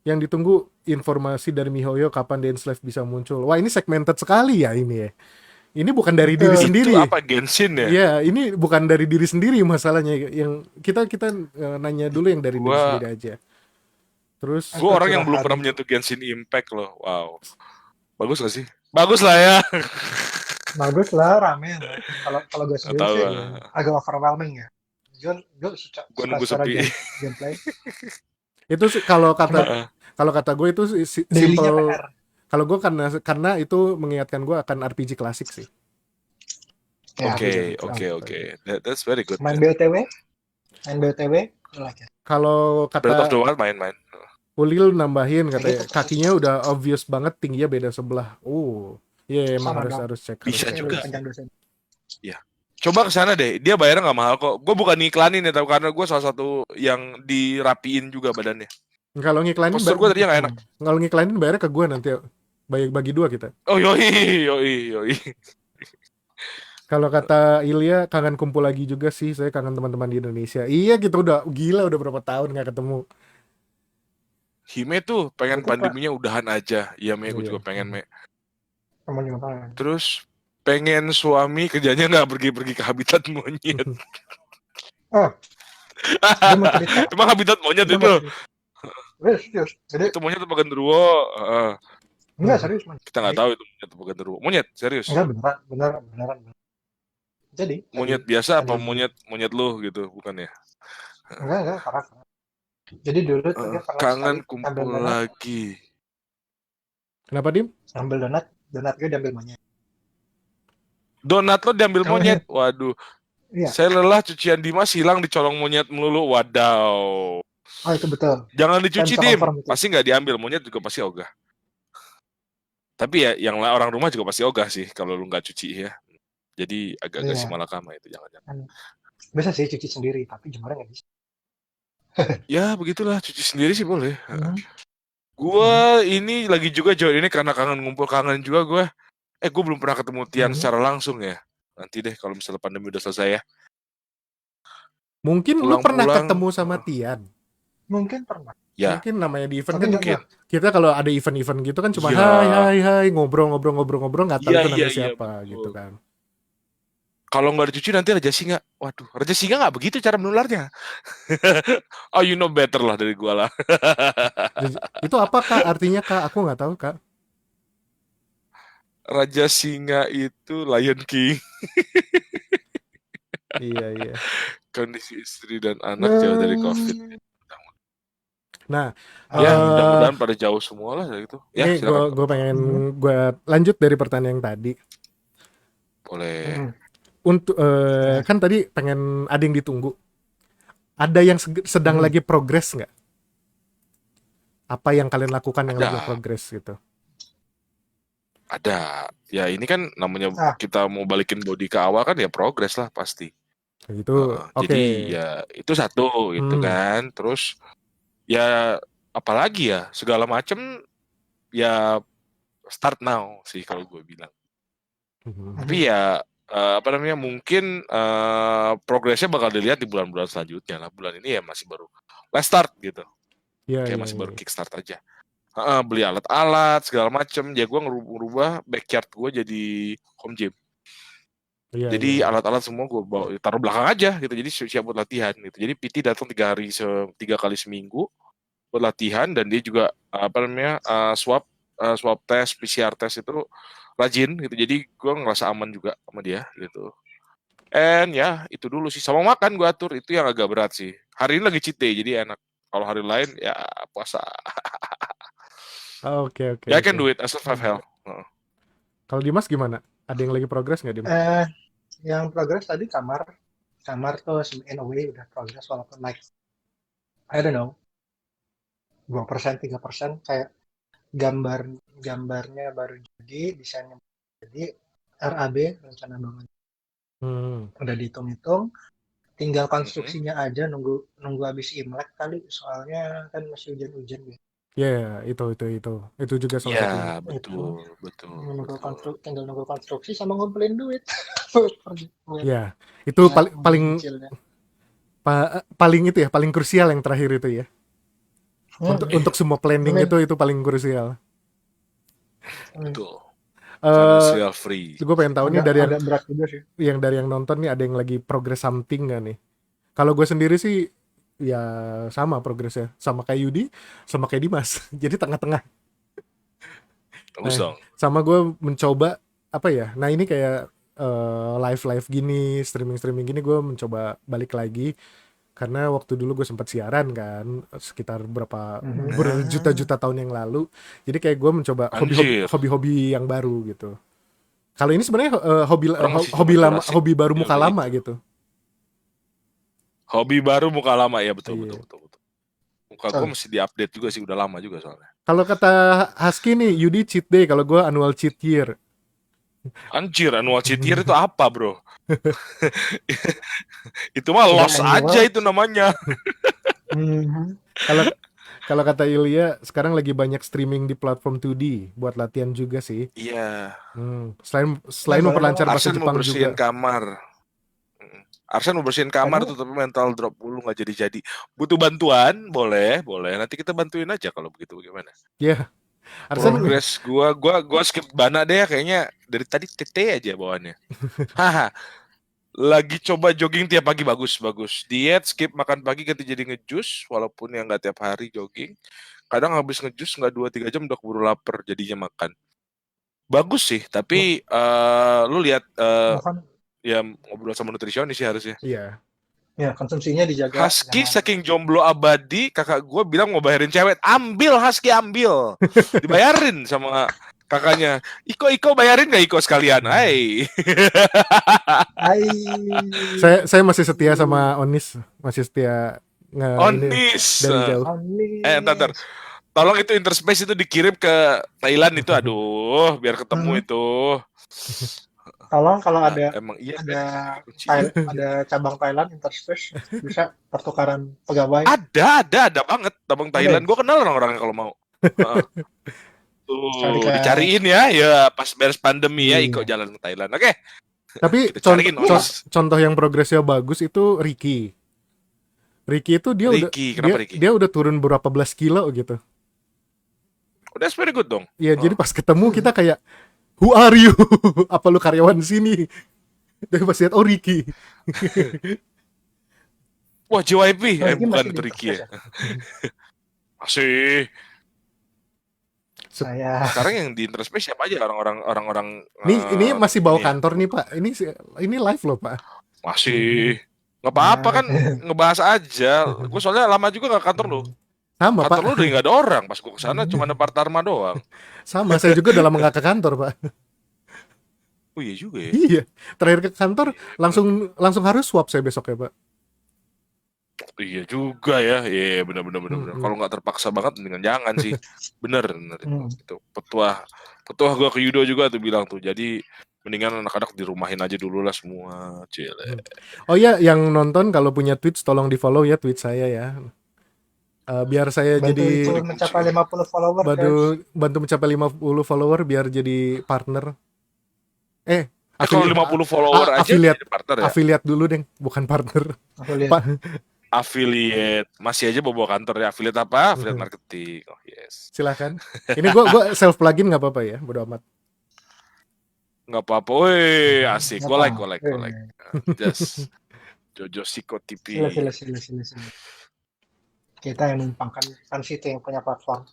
yang ditunggu informasi dari Mihoyo kapan Dance Live bisa muncul. Wah, ini segmented sekali ya ini ya. Ini bukan dari diri sendiri. Itu apa Genshin ya? Iya, ini bukan dari diri sendiri masalahnya. Yang kita nanya dulu yang dari diri sendiri aja. Terus gue orang yang belum pernah menyentuh Genshin Impact loh. Wow. Bagus gak sih? Bagus lah ya. Bagus lah, rame. Kalau gue sendiri sih agak overwhelming ya. Gue nunggu sepi. Gameplay. Itu kalau kata gue itu simple. Kalau gue karena itu mengingatkan gue akan RPG klasik sih. Oke. That's very good. Main BOTW? Kalau Breath of kata the Wild main-main. Ulil nambahin Kayak katanya gitu persis. kakinya udah obvious banget tingginya beda sebelah. Iya emang Sama harus dong. harus cek Bisa Kayak juga. lebih panjang dosen. Iya. Coba ke sana deh. Dia bayarnya nggak mahal kok. Gue bukan ngiklanin ya, tapi karena gue salah satu yang dirapiin juga badannya. Kalau ngiklanin Postur gue tadinya nggak enak. kalau ngiklanin bayarnya ke gue nanti bagi dua kita. Oh yoi. Kalau kata Ilya kangen kumpul lagi juga sih, saya kangen teman-teman di Indonesia. Iya gitu udah gila udah berapa tahun nggak ketemu. Hime tuh pengen Itu, Pak. pandeminya udahan aja. Iya, Me, gue Iya. juga pengen, Me. Temen juga kangen. Terus pengen suami kerjanya nggak pergi-pergi ke habitat monyet. Oh, dia mau cerita. Emang habitat monyet Dia itu? mau cerita. Serius. Jadi Itu monyet apa genderuwo? enggak serius, Man. Kita nggak tahu itu monyet apa genderuwo. Monyet, serius. Enggak beneran. Jadi Monyet tadi, biasa apa tadi- monyet lu gitu, bukan ya? enggak parah. Jadi dulu tuh dia pernah Kangen sekali kumpul ambil donat, lagi. Kenapa Dim? ambil donat gue diambil monyet. Donat lo diambil Kalau monyet. Waduh. Iya. Saya lelah cucian Dimas hilang dicolong monyet melulu. Wadaw. Oh itu betul. Jangan dicuci, Saya bisa Dim. confirm itu. Pasti nggak diambil. Monyet juga pasti ogah. Tapi ya yang orang rumah juga pasti ogah sih kalau lu nggak cuci ya. Jadi agak-agak Iya. si malakama itu jangan-jangan. Bisa sih cuci sendiri, tapi jemurnya nggak bisa. Ya begitulah, cuci sendiri sih boleh. Gua ini lagi juga jauh ini karena kangen juga gue. Gue belum pernah ketemu Tian secara langsung ya. Nanti deh kalau misalnya pandemi udah selesai ya. Mungkin lu pernah ketemu sama Tian. Mungkin pernah. Ya. Mungkin namanya di event Tapi kan kita kalau ada event-event gitu kan cuma hai ngobrol nggak tahu itu namanya siapa betul. Gitu kan. Kalau nggak dicuci nanti Raja Singa. Waduh, Raja Singa nggak begitu cara menularnya. Oh, you know better lah dari gua lah. Itu apa Kak? Artinya Kak? Aku nggak tahu Kak. Raja Singa itu Lion King. Iya. Kondisi istri dan anak jauh dari COVID. Nah, ya mudah-mudahan pada jauh semua lah gitu. Ya, ini gue pengen gue lanjut dari pertanyaan yang tadi. Boleh. Untuk kan tadi pengen ada yang ditunggu. Ada yang sedang lagi progres nggak? Apa yang kalian lakukan yang lagi progres gitu? Ada. Ya ini kan namanya kita mau balikin body ke awal kan ya progres lah pasti. Gitu. Jadi ya itu satu gitu kan. Terus ya apalagi ya segala macem ya start now sih kalau gue bilang. Tapi ya mungkin progresnya bakal dilihat di bulan-bulan selanjutnya lah. Bulan ini ya masih baru let's start gitu. Kayak masih baru kickstart aja. Beli alat-alat segala macem. Ya gue ngerubah backyard gue jadi home gym. Jadi alat-alat semua gue bawa taruh belakang aja gitu. Jadi siap buat latihan gitu. Jadi PT datang 3 kali seminggu buat latihan dan dia juga swab tes PCR tes itu rajin gitu. Jadi gue ngerasa aman juga sama dia gitu. And ya itu dulu sih, sama makan gue atur, itu yang agak berat sih. Hari ini lagi cheat day jadi enak. Kalau hari lain ya puasa. Oke. Ya I can do it, I survive hell. Kalau Dimas gimana? Ada yang lagi progres nggak Dimas? Yang progres tadi kamar tuh in a way udah progres walaupun like I don't know 2%, 3% kayak gambarnya baru jadi, desainnya jadi, RAB rencana bangun udah dihitung-hitung, tinggal konstruksinya aja nunggu habis Imlek kali, soalnya kan masih hujan-hujan gitu. Ya, itu juga salah satunya. Ya, betul. Tinggal nunggu konstruksi sama ngumpulin duit. Ya, itu paling itu ya, paling krusial yang terakhir itu ya. Untuk semua planning itu paling krusial. Betul. Financial free. Gue pengen tahu nih dari yang yang nonton nih ada yang lagi progress something nggak nih? Kalau gue sendiri sih ya sama progresnya, sama kayak Yudi, sama kayak Dimas. Jadi tengah-tengah. Bagus dong. Sama gue mencoba apa ya? Nah ini kayak live gini, streaming gini gue mencoba balik lagi. Karena waktu dulu gue sempat siaran kan, sekitar berjuta-juta tahun yang lalu. Jadi kayak gue mencoba hobi-hobi yang baru gitu. Kalau ini sebenarnya hobi baru muka lama gitu. Hobi baru muka lama ya, betul Iya. betul. Muka gue mesti diupdate juga sih, udah lama juga soalnya. Kalau kata Husky nih, Yudi cheat day, kalau gue annual cheat year. Anjir, annual cheat year itu apa, bro? Itu mah loss aja itu namanya. Kalau kata Ilya, sekarang lagi banyak streaming di platform 2D buat latihan juga sih. Iya. Selain memperlancar bahasa Arsen Jepang mau bersihin juga. kamar. Arsen mau bersihin kamar tuh, tapi mental drop dulu nggak jadi. Butuh bantuan, boleh. Nanti kita bantuin aja kalau begitu, bagaimana? Iya. Arsen Progres gua skip Bana deh kayaknya dari tadi TT aja bawaannya. Haha. Lagi coba jogging tiap pagi, bagus. Diet, skip makan pagi ganti jadi ngejus, walaupun yang nggak tiap hari jogging. Kadang habis ngejus nggak 2-3 jam udah keburu lapar jadinya makan. Bagus sih, tapi lu lihat ya ngobrol sama nutrisionis sih harusnya. Iya. Ya, konsumsinya dijaga. Husky saking jomblo abadi, kakak gue bilang mau bayarin cewek. Ambil Husky, ambil. Dibayarin sama kakaknya. Iko bayarin gak Iko sekalian? Hai. Saya masih setia sama Onis, masih setia Onis dari jauh. Ntar. Tolong itu Interspace itu dikirim ke Thailand itu, aduh, biar ketemu itu. Tolong kalau ada emang iya, ada cabang Thailand Interspace bisa pertukaran pegawai. Ada banget cabang Thailand. Gue kenal orang-orang kalau mau. Tuh, dicariin ya pas beres pandemi ya Iko jalan ke Thailand. Oke. Tapi contoh yang progresnya bagus itu Ricky itu dia udah turun berapa belas kilo gitu. Udah very good dong. Iya, jadi pas ketemu kita kayak who are you? Apa lu karyawan sini? Dia pas lihat Ricky. Wah, JYP bukan itu Ricky ya. Masih. Sekarang yang di Interspace siapa aja orang-orang ini masih bawa kantor nih Pak. Ini live loh Pak. Masih. Nggak apa-apa kan ngebahas aja. Gue soalnya lama juga nggak kantor lo. Sama kantor Pak. Lu udah nggak ada orang. Pas gue kesana cuma ada Partarma doang. Sama, saya juga udah lama nggak ke kantor Pak. Oh iya juga ya. Iya, terakhir ke kantor langsung harus swab saya besok ya Pak. Iya juga ya, iya benar. Kalau nggak terpaksa banget, mendingan jangan sih. Bener itu. Petuah gue ke Yudo juga tuh bilang tuh. Jadi mendingan anak-anak dirumahin aja dulu lah semua, cile. Oh iya, yang nonton kalau punya Twitch tolong di follow ya tweet saya ya. Biar saya jadi mencapai 50 follower. Bantu mencapai 50 follower biar jadi partner. Kalau 50 follower aja affiliate, jadi partner ya. Affiliate dulu deh, bukan partner. Affiliate masih aja bawa kantor ya. Affiliate apa? Affiliate marketing. Oh yes. Silakan. Ini gua self plugin nggak apa-apa ya, bodo amat. Nggak apa-apa. Woi, asik. Gue like. Just Jojo Siko TV. Sila. Kita yang numpangkan kan situ yang punya platform.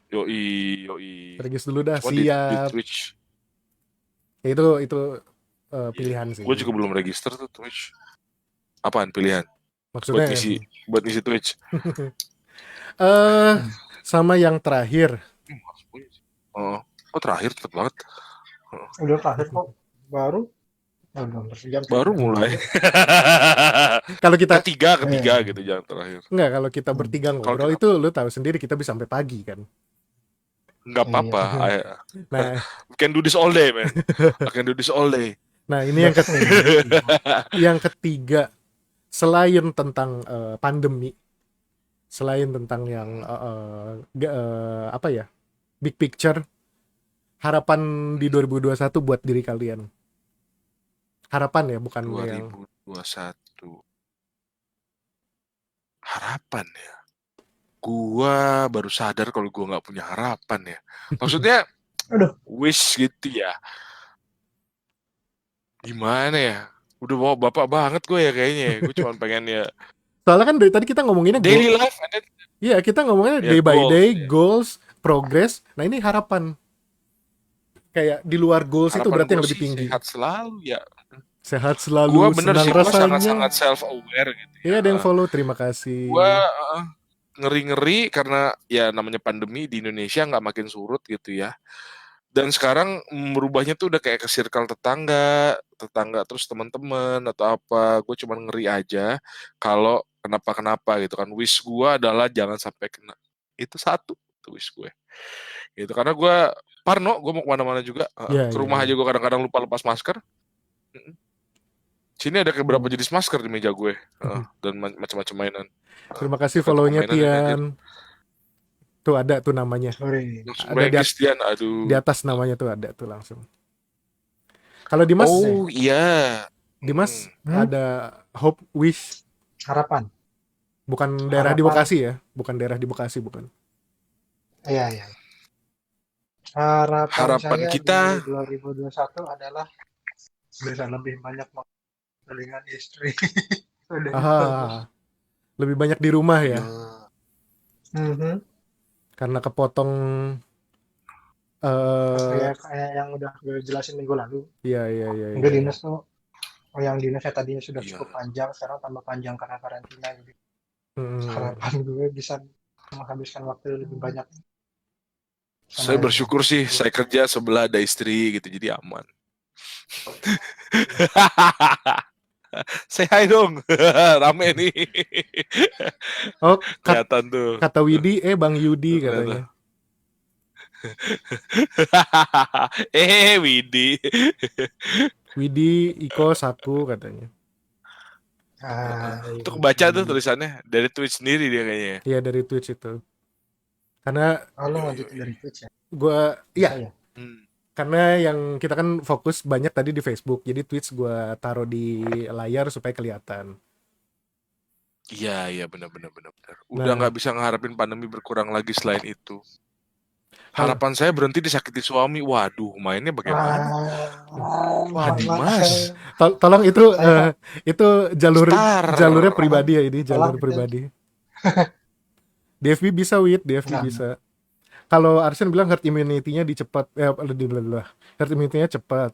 Yoi. Regis dulu dah, siap. Di Twitch. Itu pilihan sih. Gue juga belum register tuh Twitch. Apaan pilihan? Maksudnya buat ngisi Twitch. Sama yang terakhir. Oh terakhir cepet banget. Udah terakhir kok. Baru mulai. Kalau kita ketiga gitu jangan terakhir. Enggak, kalau kita bertiga ngobrol itu lu tahu sendiri kita bisa sampai pagi kan. Enggak apa-apa. Nah, we can do this all day, man. I can do this all day. Nah, ini yang ketiga selain tentang pandemi, selain tentang yang big picture, harapan di 2021 buat diri kalian. Harapan ya, bukan 2021. Harapan ya. Gua baru sadar kalau gua nggak punya harapan ya. Maksudnya, wish gitu ya. Gimana ya? Udah bawa bapak banget gue ya kayaknya. Gue cuma pengen ya. Soalnya kan dari tadi kita ngomonginnya daily life. Iya, kita ngomonginnya day by day, goals, progress. Nah ini harapan. Kayak di luar goals harapan itu berarti yang lebih tinggi. Sehat selalu ya. Sehat selalu. Gue bener sih, gue sangat self aware gitu. Iya, ada yang follow, terima kasih. Gue ngeri karena ya namanya pandemi di Indonesia nggak makin surut gitu ya. Dan sekarang merubahnya tuh udah kayak ke circle tetangga terus teman-teman atau apa. Gue cuman ngeri aja kalau kenapa gitu kan. Wish gue adalah jangan sampai kena. Itu satu tuh wish gue. Gitu karena gue parno, gue mau kemana-mana juga. Iya, Ke iya, rumah iya. aja gue kadang-kadang lupa lepas masker. Mm-mm. Sini ada beberapa jenis masker di meja gue, dan macam-macam mainan. Terima kasih Suka tukang follow-nya mainan ini anjir. Tian. Tuh ada tuh namanya. Ori. Langsung Ada regis Tian, di aduh. atas namanya tuh ada tuh langsung. Kalau Dimas, Oh iya. Dimas Hmm? ada hope wish Harapan. bukan daerah di Harapan. Bekasi ya, bukan daerah di Bekasi bukan. Iya, iya. Harapan Harapan saya kita di 2021 adalah bisa lebih banyak dengan istri. Udah itu. Ah, lebih banyak di rumah ya, Mhm. karena kepotong. Kayak yang udah gue jelasin minggu lalu. Iya. Mungkin dinas tuh, yang dinasnya tadinya sudah Iya. cukup panjang, sekarang tambah panjang karena karantina. Jadi Hmm. harapan gue bisa menghabiskan waktu lebih banyak. Saya bersyukur sih saya kerja sebelah ada istri gitu jadi aman. Say hi dong. Rame nih. Oh, Kelihatan tuh. kata Widi, Bang Yudi katanya. Widi. Widi, Iko, Saku katanya. Itu kebaca tuh tulisannya dari Twitch sendiri dia kayaknya. Iya dari Twitch itu. Karena lo lanjutin dari Twitch ya? Gue, iya. Ya? Karena yang kita kan fokus banyak tadi di Facebook, jadi Twitch gue taruh di layar supaya kelihatan. Iya benar. Udah nggak bisa ngeharapin pandemi berkurang lagi selain itu. Harapan saya berhenti disakiti suami. Waduh, mainnya bagaimana? Wah, Dimas. Tolong itu jalurnya pribadi ya ini, jalur pribadi. Di FB bisa, Wid, di FB bisa. Kalau Arsen bilang herd immunity-nya dicepat, herd immunity-nya cepat.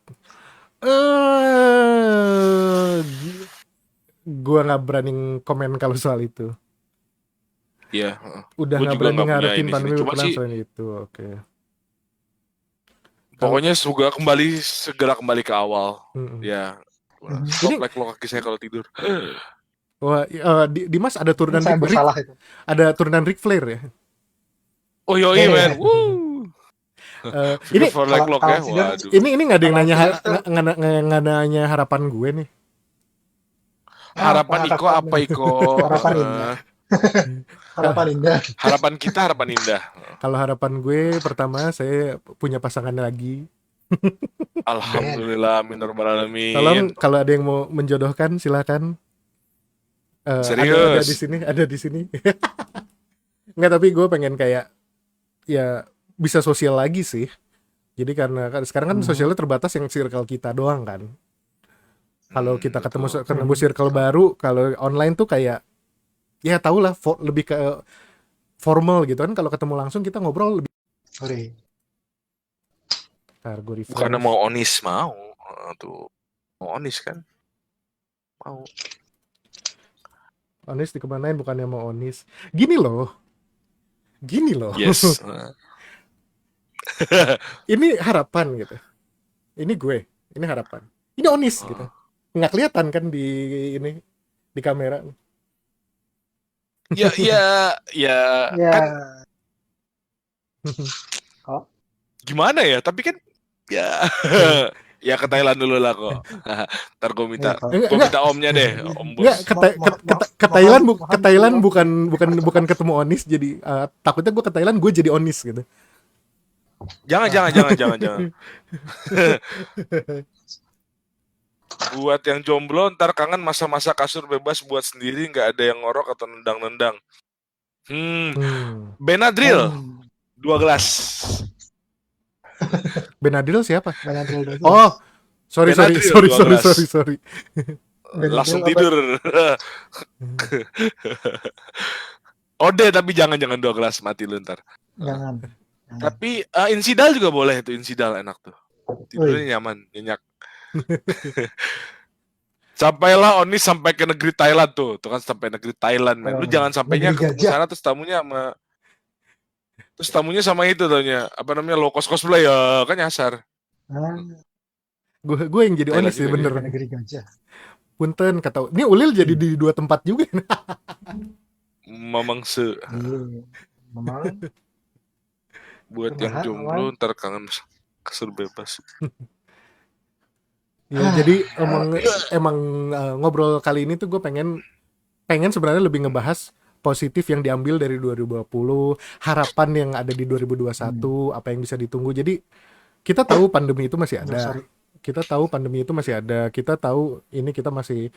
Gua nggak berani komen kalau soal itu. Iya. Udah nggak berani ngarepin pandemi berkelan selain itu. Oke. Pokoknya segera kembali ke awal. Ya. Stop like lo kaki saya kalau tidur. Wah, Dimas ada turunan ada turunan Ric Flair ya? Oh yoi men. Ini like lock ya. Waduh. Ini nggak ada yang nanya harapan gue nih. Harapan Iko apa Iko? Harapan indah. Harapan indah. Harapan kita harapan indah. Kalau harapan gue pertama saya punya pasangan lagi. Alhamdulillah amin rabbal alamin. Tolong kalau ada yang mau menjodohkan silakan. Serius? Ada di sini. Enggak, tapi gue pengen kayak ya bisa sosial lagi sih. Jadi karena sekarang kan sosialnya terbatas yang circle kita doang kan. Kalau kita ketemu circle baru, kalau online tuh kayak ya tau lah lebih ke formal gitu kan. Kalau ketemu langsung kita ngobrol lebih. Sorry. Bukannya mau onis mau tuh mau onis kan? Mau. Onis dikemanain bukannya mau onis. Gini loh. Yes. Ini harapan gitu. Ini gue. Ini harapan. Ini onis gitu. Nggak kelihatan kan di kamera. Ya. Kan, gimana ya? Tapi kan ya. Ya ke Thailand dulu lah kok. Ntar gue minta omnya deh, om bos. Ke Thailand bukan ketemu onis jadi takutnya gue ke Thailand gue jadi onis gitu. Jangan. Buat yang jomblo ntar kangen masa-masa kasur bebas buat sendiri nggak ada yang ngorok atau nendang-nendang. Benadryl 2 gelas. Benadryl siapa? Benadryl oh, sorry. Langsung tidur. Ode tapi jangan 2 gelas mati lu ntar. Jangan. Tapi insidal juga boleh tuh, insidal enak tuh. Tidurnya nyaman, nyenyak. Sampailah Onis sampai ke negeri Thailand tuh kan sampai negeri Thailand men. Lu jangan sampainya ke sana terus tamunya sama Terus tamunya sama itu taunya, apa namanya, low cost cosplay ya, kan nyasar. Ah, Gue yang jadi Thailand onis sih juga dia. bener. ke negeri gajah. Punten kata, ini Ulil jadi di 2 tempat juga. Mamang Iya, memang buat yang kumaha jomblo awan. ntar kangen kasur bebas. Ya jadi emang ngobrol kali ini tuh gue pengen sebenarnya lebih ngebahas positif yang diambil dari 2020, harapan yang ada di 2021, apa yang bisa ditunggu. Jadi kita tahu pandemi itu masih Aduh, ada. sorry. Kita tahu pandemi itu masih ada. Kita tahu ini kita masih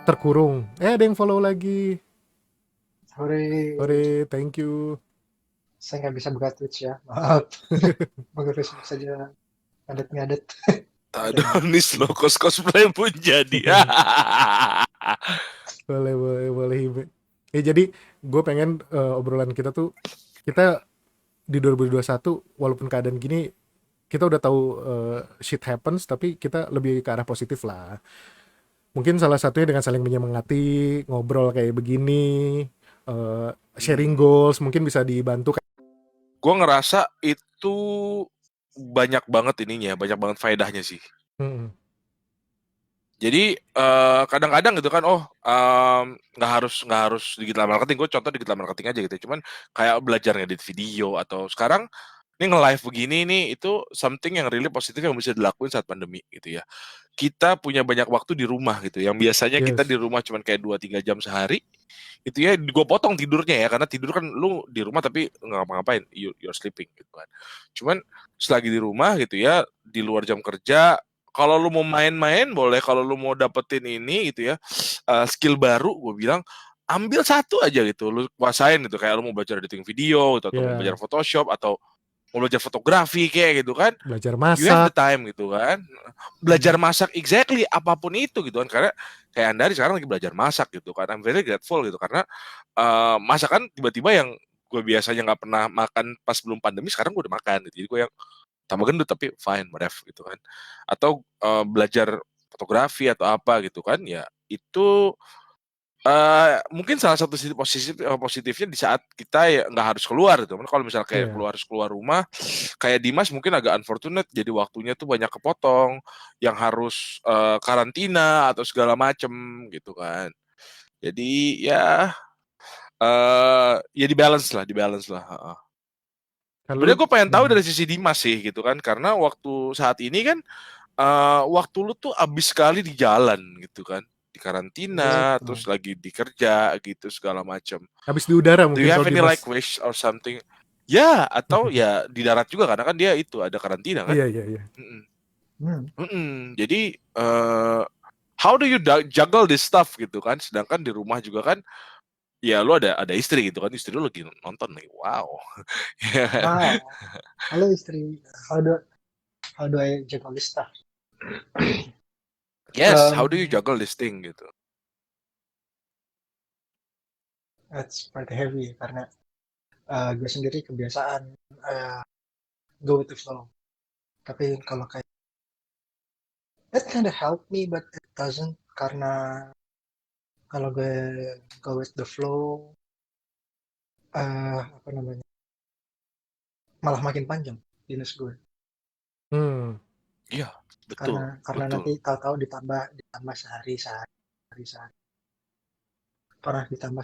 terkurung. Ada yang follow lagi. Sorry, Ore, thank you. saya nggak bisa buka Twitch ya. Maaf. Buka Facebook saja ngadet-ngadet. Adonis low cost cosplay pun jadi. boleh Hime. Jadi gue pengen obrolan kita tuh, kita di 2021 walaupun keadaan gini kita udah tahu shit happens, tapi kita lebih ke arah positif lah. Mungkin salah satunya dengan saling menyemangati, ngobrol kayak begini, sharing goals mungkin bisa dibantu. Gue ngerasa itu banyak banget ininya, banyak banget faedahnya sih. Jadi kadang-kadang gitu kan, nggak harus digital marketing. Gue contoh digital marketing aja gitu. Cuman kayak belajar ngedit video atau sekarang ini nge-live begini nih, itu something yang really positif yang bisa dilakuin saat pandemi gitu ya. Kita punya banyak waktu di rumah gitu. Yang biasanya kita di rumah cuman kayak 2-3 jam sehari. Itu ya gue potong tidurnya ya, karena tidur kan lu di rumah tapi nggak ngapa-ngapain, you're sleeping gitu kan. Cuman selagi di rumah gitu ya, di luar jam kerja, kalau lu mau main-main boleh, kalau lu mau dapetin ini gitu ya, skill baru, gue bilang ambil satu aja gitu, lu kuasain gitu, kayak lu mau belajar editing video gitu, atau mau belajar Photoshop, atau mau belajar fotografi kayak gitu kan, belajar you have the masak. time gitu kan, belajar masak, exactly, apapun itu gitu kan, karena kayak Andari sekarang lagi belajar masak gitu kan, I'm very grateful gitu, karena masakan tiba-tiba yang gue biasanya nggak pernah makan pas belum pandemi, sekarang gue udah makan gitu. Jadi gue yang tambah gendut tapi fine, ref gitu kan. Atau belajar fotografi atau apa gitu kan, ya itu mungkin salah satu sisi positifnya di saat kita ya nggak harus keluar gitu. Kalau misalnya kayak harus keluar rumah, kayak Dimas mungkin agak unfortunate, jadi waktunya tuh banyak kepotong, yang harus karantina atau segala macem gitu kan. Jadi ya ya di balance lah. Sebenarnya gue pengen tahu dari sisi Dimas sih gitu kan, karena waktu saat ini kan waktu lu tuh abis sekali di jalan gitu kan, di karantina, terus lagi di kerja gitu segala macam. Habis di udara Do mungkin you have kalau any Dimas. like wish or something? Ya, atau ya di darat juga, karena kan dia itu ada karantina kan. Iya. Jadi how do you juggle this stuff gitu kan? Sedangkan di rumah juga kan, ya lu ada istri gitu kan, istri lu lagi nonton nih, wow. Wow. Halo istri. How do I juggle this stuff? Yes, how do you juggle this thing gitu? That's pretty heavy karena gue sendiri kebiasaan go with the flow. Tapi kalau kayak that kind of help me, but it doesn't, karena kalau gue go with the flow, apa namanya, malah makin panjang dinas gue. Iya, betul. Karena nanti tahu-tahu ditambah sehari. Pernah ditambah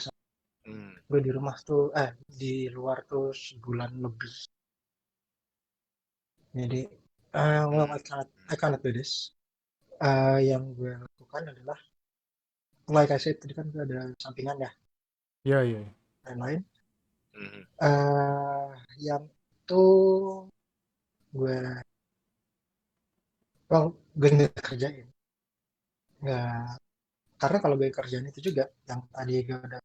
gue di rumah tuh di luar tuh sebulan lebih. Jadi well, I cannot do this. Yang gue lakukan adalah, like I said tadi kan gue ada sampingan ya. Iya. Lain-lain. Yang itu gue nggak kerjain. Nggak, karena kalau gue kerjain itu juga yang tadi gue udah,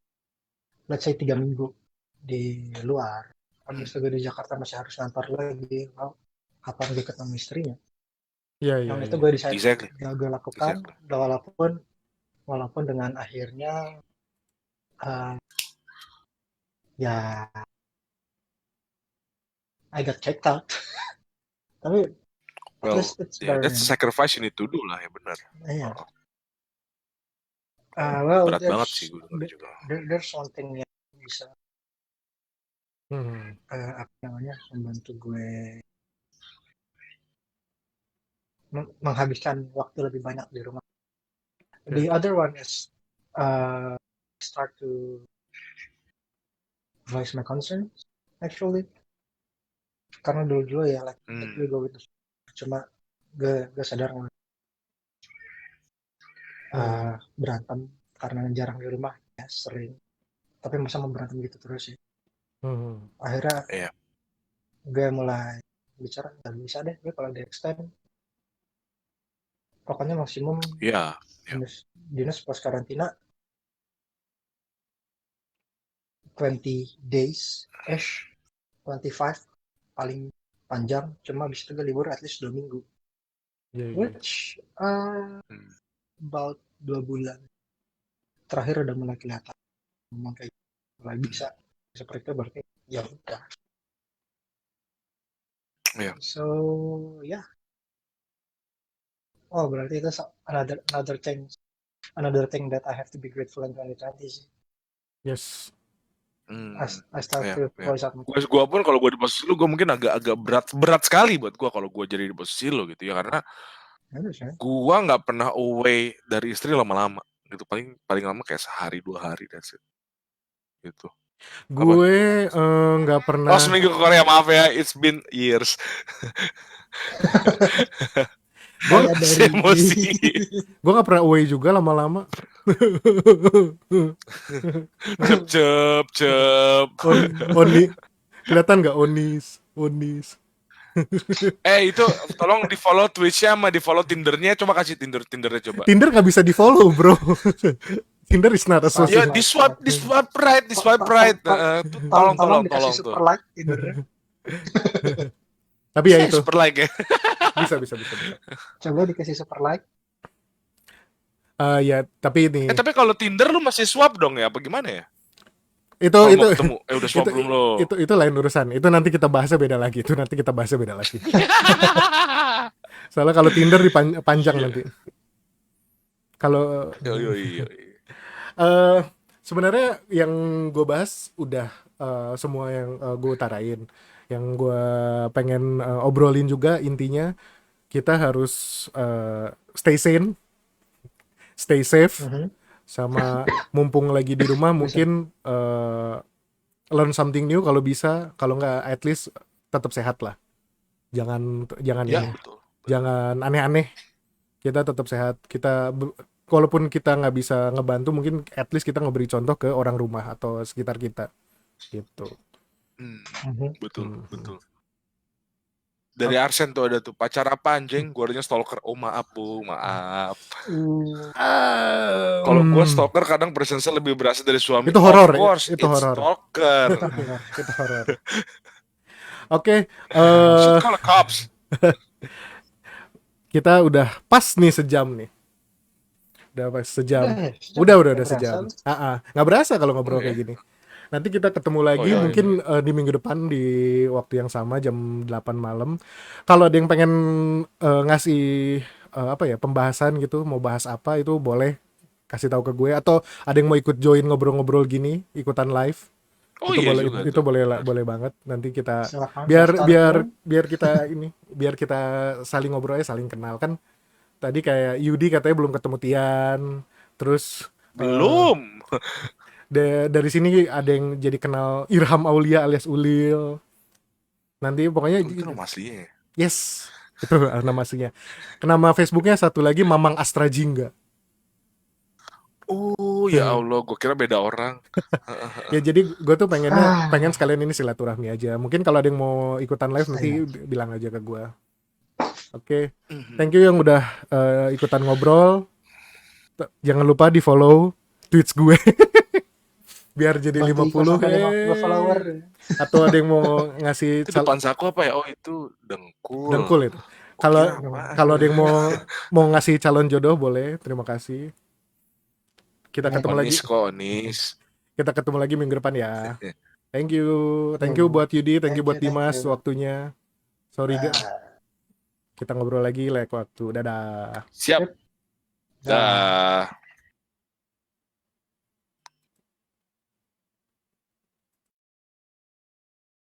let's say 3 minggu di luar, habis itu gue di Jakarta masih harus ngantor lagi, kapan gue ketemu istrinya. Yang itu gue decide, gue lakukan, walaupun dengan akhirnya ya I got checked out. Tapi well, that's a sacrifice you need to do lah, ya benar. Iya. Well, berat banget sih gue dengar juga. There's one thing yang bisa Apa namanya, membantu gue menghabiskan waktu lebih banyak di rumah. The other one is start to voice my concern actually, karena dulu ya like gue itu cuma gue sadar berantem karena jarang di rumah ya, sering, tapi masa mau berantem gitu terus ya. Akhirnya gue mulai bicara, nggak bisa deh gue kalau di extend, pokoknya maksimum dinas pas karantina 20 days 25 paling panjang, cuma habis itu gue libur at least 2 minggu. Which about 2 bulan terakhir udah mulai kelihatan memang kayak mulai bisa seperti itu, berarti ya udah. So yeah. Oh, berarti itu another thing that I have to be grateful in 2020 sih. Yes. I start to voice out. Gue pun kalau gue di posisi lu, gue mungkin agak berat sekali buat gue kalau gue jadi di posisi lu gitu ya, karena gue nggak pernah away dari istri lama-lama gitu, paling lama kayak sehari 2 hari that's it gitu. Gue nggak pernah. Oh, seminggu ke Korea, maaf ya, it's been years. Gue emosi. Gue nggak pernah away juga lama-lama. Cep. Oni, kelihatan nggak Onis? Itu tolong di follow Twitch-nya sama di follow Tindernya, coba kasih Tindernya coba. Tinder nggak bisa di follow bro. Tinder is not a social. Ya di swipe right. Tolong tuh. Tapi ya itu. Super like ya. Bisa. Coba dikasih super like. Ya, tapi ini. Tapi kalau Tinder lu masih swap dong ya? Apa gimana ya? Itu udah swap belum lo? Itu lain urusan. Itu nanti kita bahasnya beda lagi. Soalnya kalau Tinder panjang nanti. Kalau sebenarnya yang gue bahas udah semua yang gue utarain. Yang gue pengen obrolin juga intinya kita harus stay sane, stay safe, sama mumpung lagi di rumah mungkin learn something new kalau bisa, kalau nggak at least tetap sehat lah. Jangan jangan aneh-aneh. Kita tetap sehat. Walaupun kita nggak bisa ngebantu, mungkin at least kita ngeberi contoh ke orang rumah atau sekitar kita gitu. Betul. Dari Arsen tuh ada tuh, pacar apa anjing? Gue adanya stalker. Oh maaf bu, maaf. Kalau gue stalker kadang presence lebih berasa dari suami. Itu horor. Itu horor. Stalker. Itu horor. Oke. Kalau cops. Kita udah pas nih sejam nih. Udah pas sejam. Udah sejam. Nggak berasa kalau ngobrol kayak gini. Nanti kita ketemu lagi mungkin di minggu depan di waktu yang sama jam 8 malam. Kalau ada yang pengen ngasih pembahasan gitu, mau bahas apa itu boleh kasih tahu ke gue, atau ada yang mau ikut join ngobrol-ngobrol gini, ikutan live. Itu boleh banget. Nanti kita biar kita saling ngobrol aja, saling kenal kan. Tadi kayak Yudi katanya belum ketemu Tian, terus belum. Dari sini ada yang jadi kenal Irham Aulia alias Ulil. Nanti pokoknya itu nama aslinya. Yes, itu nama aslinya. Nama Facebooknya satu lagi Mamang Astra Jingga. Oh ya Allah, gue kira beda orang. Ya jadi gue tuh pengen sekalian ini silaturahmi aja. Mungkin kalau ada yang mau ikutan live nanti bilang aja ke gue. Oke. Thank you yang udah ikutan ngobrol. Jangan lupa di follow Twitch gue. Biar jadi 50 follower. Atau ada yang mau ngasih itu depan saku apa ya? Oh itu dengkul itu. Kalau ada yang mau ngasih calon jodoh boleh. Terima kasih. Kita ketemu lagi. Kita ketemu lagi minggu depan ya. Thank you buat Yudi, thank you buat Dimas waktunya. Sorry guys. Kita ngobrol lagi waktu. Dadah. Siap. Dah.